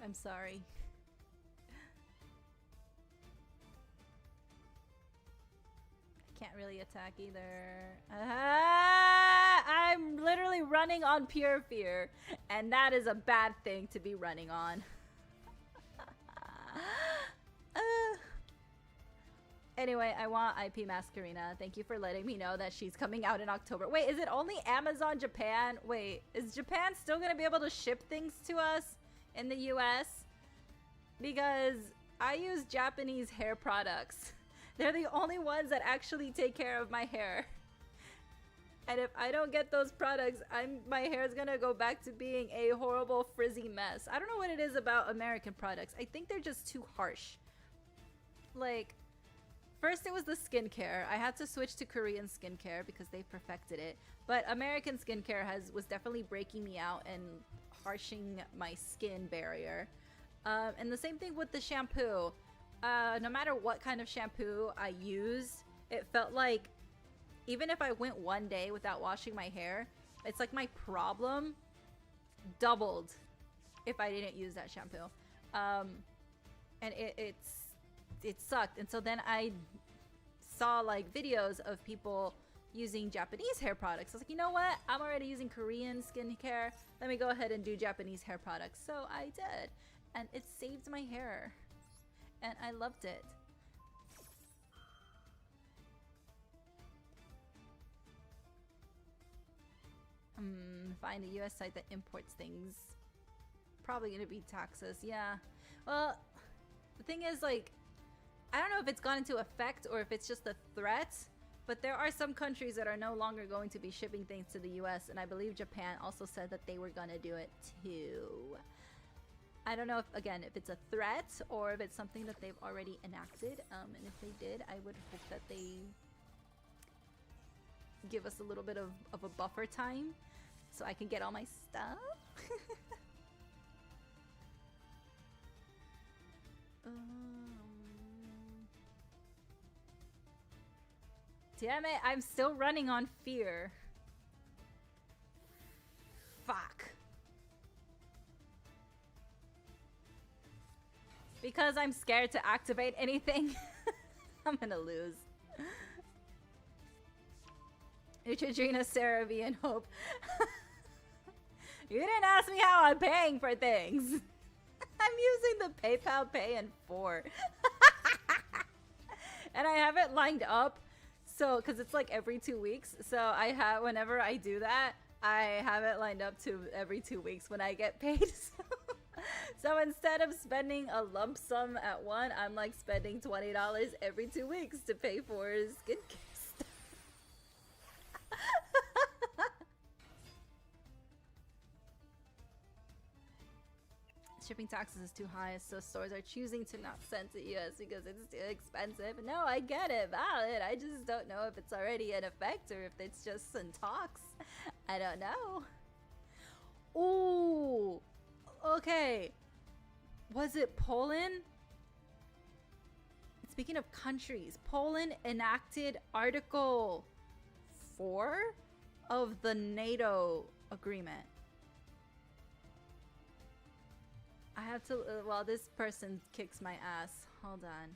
I'm sorry. I can't really attack either. I'm literally running on pure fear, and that is a bad thing to be running on. Anyway, I want IP Masquerina. Thank you for letting me know that she's coming out in October. Wait, is it only Amazon Japan? Wait, is Japan still gonna be able to ship things to us in the US? Because I use Japanese hair products. They're the only ones that actually take care of my hair. And if I don't get those products, my hair is gonna go back to being a horrible frizzy mess. I don't know what it is about American products. I think they're just too harsh. Like, first it was the skincare. I had to switch to Korean skincare because they perfected it. But American skincare was definitely breaking me out and harshing my skin barrier. And the same thing with the shampoo. No matter what kind of shampoo I used, it felt like even if I went one day without washing my hair, it's like my problem doubled if I didn't use that shampoo. And it sucked. And so then I saw like videos of people using Japanese hair products. I was like, you know what? I'm already using Korean skincare. Let me go ahead and do Japanese hair products. So I did. And it saved my hair. And I loved it. Find a US site that imports things. Probably gonna be taxes, yeah. Well, the thing is, like, I don't know if it's gone into effect or if it's just a threat, but there are some countries that are no longer going to be shipping things to the US, and I believe Japan also said that they were gonna do it too. I don't know if, again, if it's a threat or if it's something that they've already enacted, and if they did, I would hope that they give us a little bit of a buffer time so I can get all my stuff. Damn it, I'm still running on fear. Fuck. Because I'm scared to activate anything, I'm gonna lose. Neutrogena, Sarah V, and Hope. You didn't ask me how I'm paying for things. I'm using the PayPal Pay in 4. And I have it lined up. So, because it's like every 2 weeks. So I have, whenever I do that, I have it lined up to every 2 weeks when I get paid. So instead of spending a lump sum at one, I'm like spending $20 every 2 weeks to pay for skincare stuff. Shipping taxes is too high, so stores are choosing to not send to US because it's too expensive. No, I get it, valid. I just don't know if it's already in effect or if it's just in talks. I don't know. Ooh, okay. Was it Poland? Speaking of countries, Poland enacted Article 4 of the NATO agreement. I have to, well, this person kicks my ass. Hold on.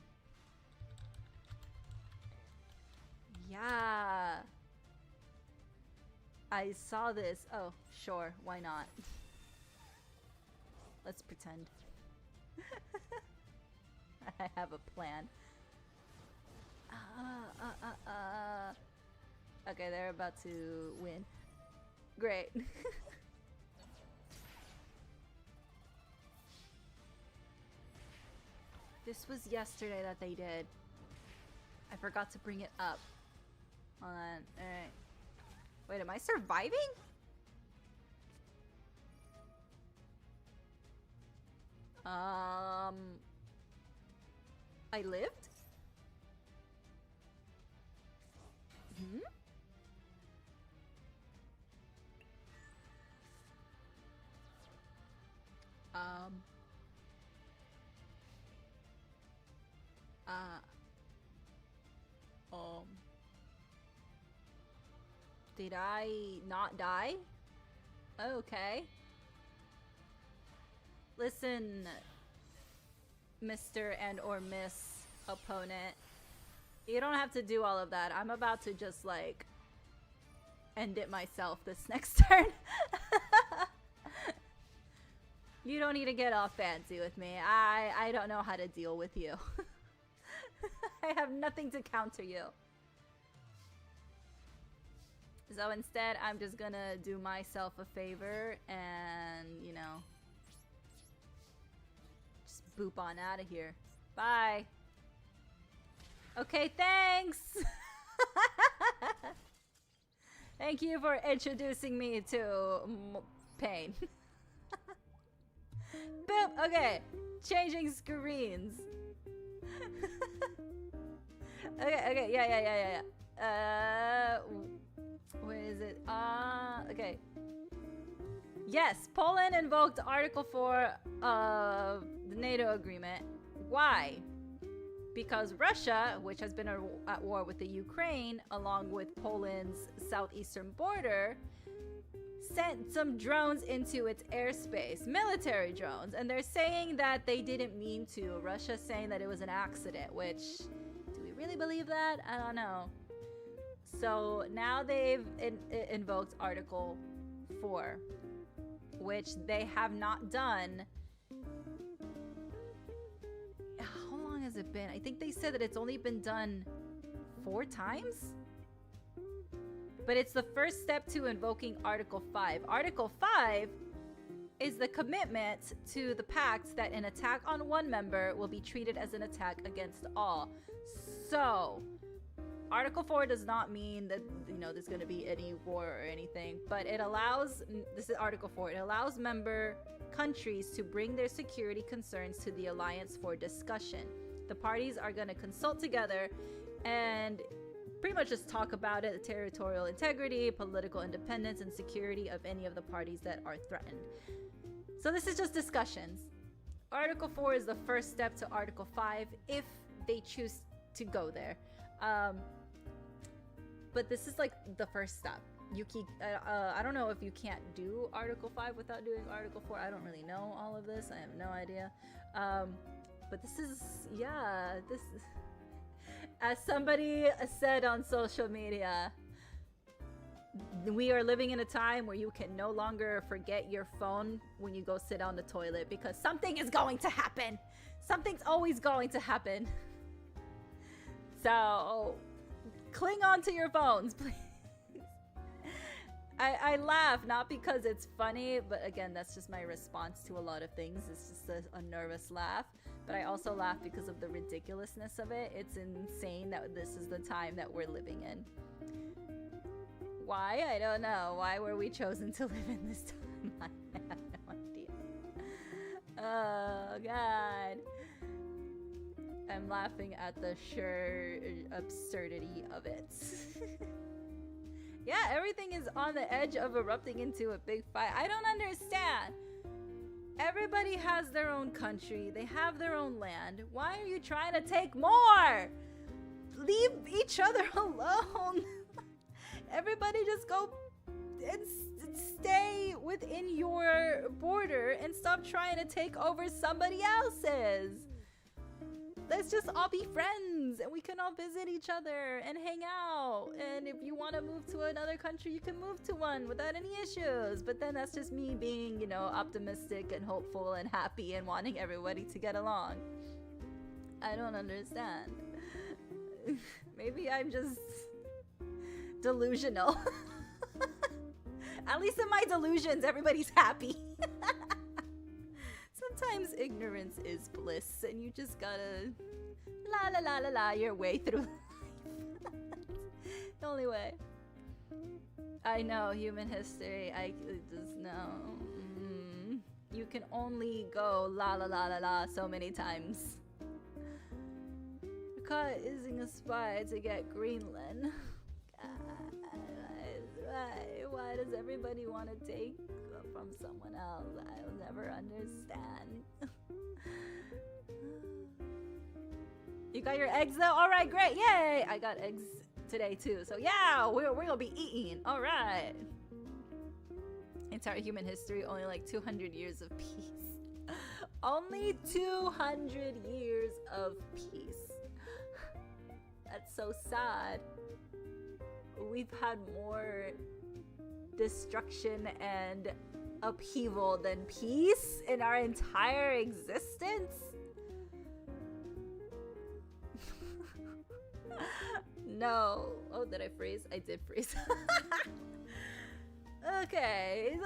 Yeah. I saw this. Oh, sure. Why not? Let's pretend. I have a plan. Okay, they're about to win. Great. This was yesterday that they did. I forgot to bring it up. Hold on. Alright. Wait, am I surviving? I lived? Hmm? Did I not die? Okay. Listen, Mr. and or Miss opponent. You don't have to do all of that. I'm about to just like end it myself this next turn. You don't need to get all fancy with me. I don't know how to deal with you. I have nothing to counter you. So instead, I'm just gonna do myself a favor and, you know, just boop on out of here. Bye. Okay, thanks. Thank you for introducing me to pain. Boop. Okay, changing screens. Okay, yeah. Where is it? Okay. Yes, Poland invoked Article 4 of the NATO agreement. Why? Because Russia, which has been at war with the Ukraine, along with Poland's southeastern border, sent some drones into its airspace, military drones, and they're saying that they didn't mean to. Russia's saying that it was an accident, which, do we really believe that? I don't know. So now they've invoked Article 4, which they have not done. How long has it been? I think they said that it's only been done 4 times? But it's the first step to invoking Article 5. Article 5 is the commitment to the pact that an attack on one member will be treated as an attack against all. So, Article 4 does not mean that, you know, there's going to be any war or anything, but it allows, this is Article 4, it allows member countries to bring their security concerns to the alliance for discussion. The parties are going to consult together and pretty much just talk about it, the territorial integrity, political independence, and security of any of the parties that are threatened. So this is just discussions. Article 4 is the first step to Article 5 if they choose to go there. But this is like the first step. I don't know if you can't do Article 5 without doing Article 4. I don't really know all of this. I have no idea. But this is, yeah, this is, as somebody said on social media, we are living in a time where you can no longer forget your phone when you go sit on the toilet because something is going to happen. Something's always going to happen. So, cling on to your phones, please. I laugh, not because it's funny, but again, that's just my response to a lot of things. It's just a nervous laugh. But I also laugh because of the ridiculousness of it. It's insane that this is the time that we're living in. Why? I don't know. Why were we chosen to live in this time? I have no idea. Oh, God. I'm laughing at the sheer absurdity of it. Yeah, everything is on the edge of erupting into a big fight. I don't understand. Everybody has their own country. They have their own land. Why are you trying to take more? Leave each other alone. Everybody just go and stay within your border and stop trying to take over somebody else's. Let's just all be friends and we can all visit each other and hang out. And if you want to move to another country, you can move to one without any issues. But then that's just me being, you know, optimistic and hopeful and happy and wanting everybody to get along. I don't understand. Maybe I'm just delusional. At least in my delusions, everybody's happy. Sometimes ignorance is bliss, and you just gotta la la la la la your way through life. The only way. I know, human history. I just know. You can only go la la la la la so many times. You're caught using a spy to get Greenland. Why does everybody want to take from someone else? I'll never understand. You got your eggs though? Alright, great, yay! I got eggs today too, so yeah, we're gonna be eating, alright. Entire human history, only like 200 years of peace. Only 200 years of peace. That's so sad. We've had more destruction and upheaval than peace in our entire existence. No. Oh, did I freeze? I did freeze. Okay,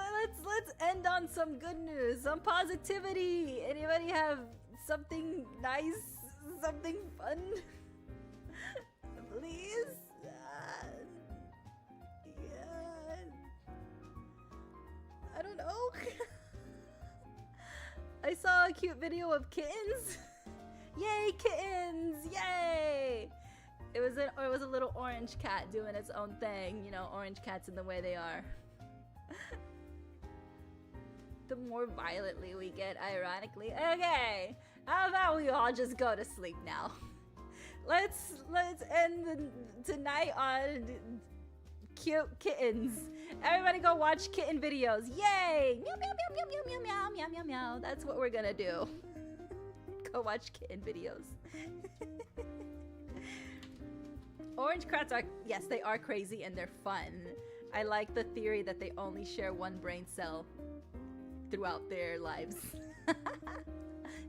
let's end on some good news, some positivity. Anybody have something nice, something fun? Please? I don't know. I saw a cute video of kittens. Yay, kittens! Yay! It was a little orange cat doing its own thing. You know, orange cats in the way they are. The more violently we get, ironically. Okay, how about we all just go to sleep now? Let's end tonight on cute kittens. Everybody go watch kitten videos. Yay! Meow meow meow meow meow meow meow meow meow. That's what we're gonna do. Go watch kitten videos. Orange cats are, yes, they are crazy and they're fun. I like the theory that they only share one brain cell throughout their lives.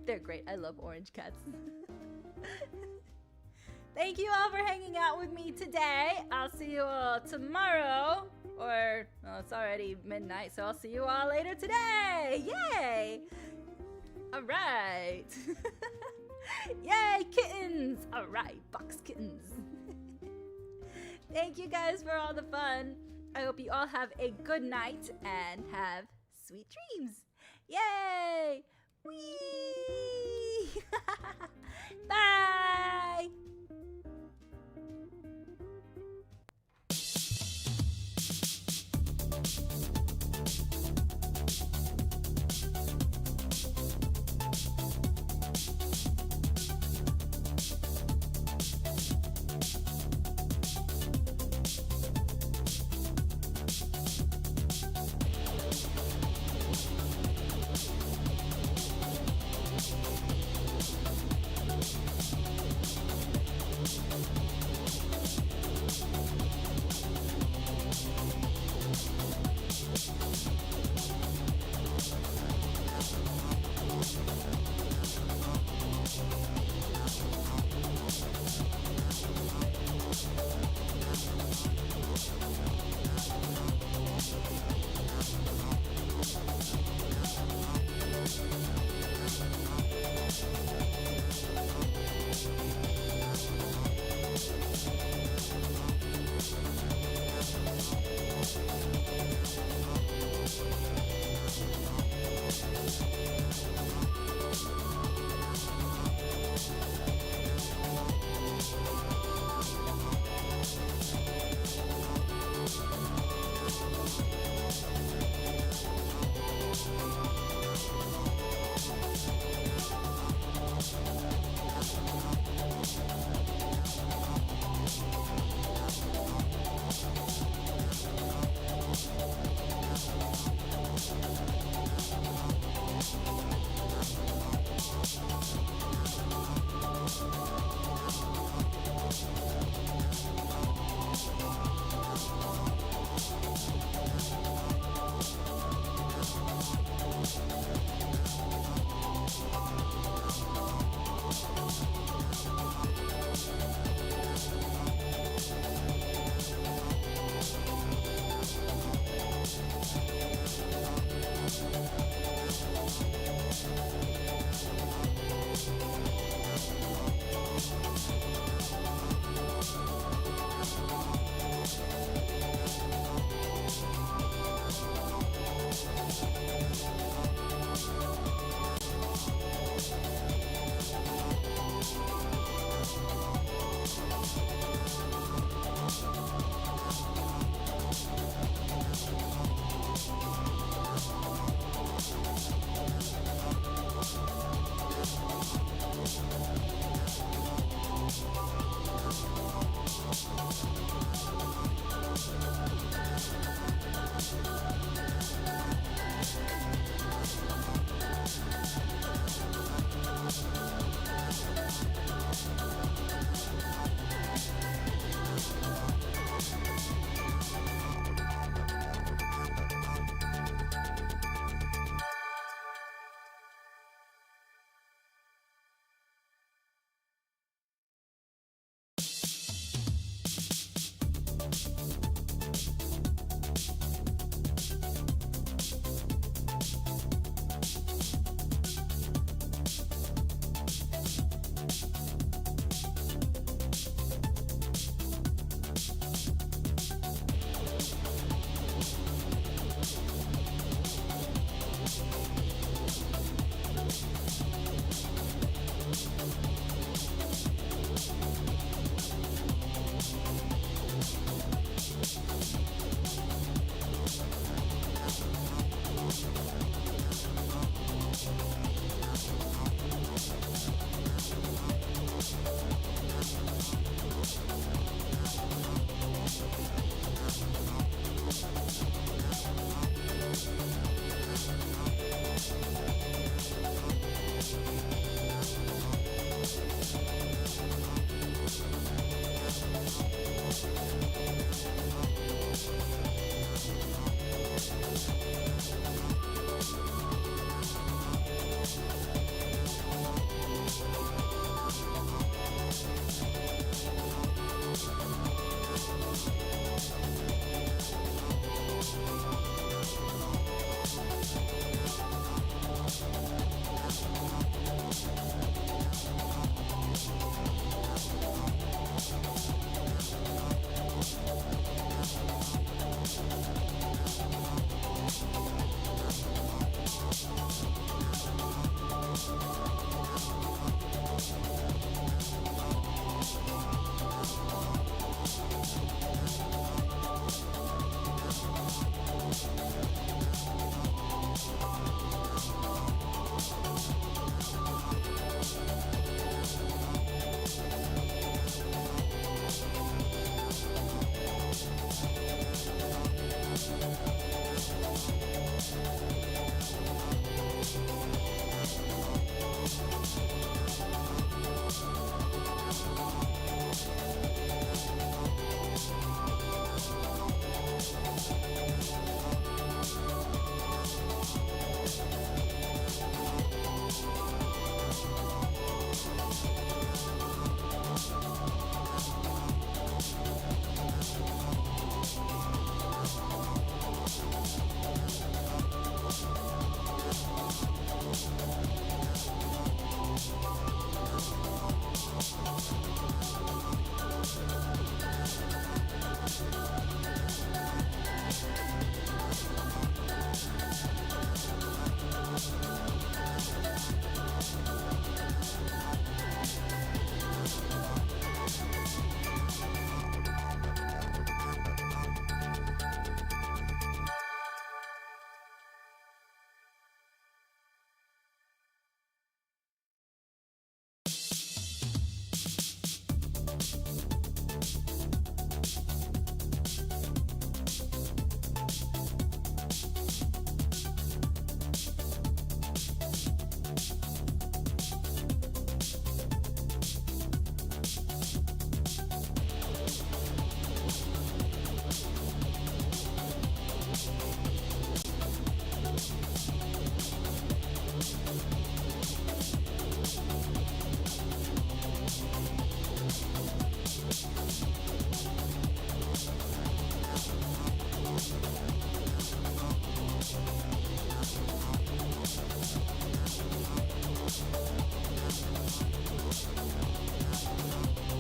They're great. I love orange cats. Thank you all for hanging out with me today. I'll see you all tomorrow. Or, well, it's already midnight, so I'll see you all later today. Yay! All right. Yay, kittens. All right, box kittens. Thank you guys for all the fun. I hope you all have a good night and have sweet dreams. Yay! Whee! Bye!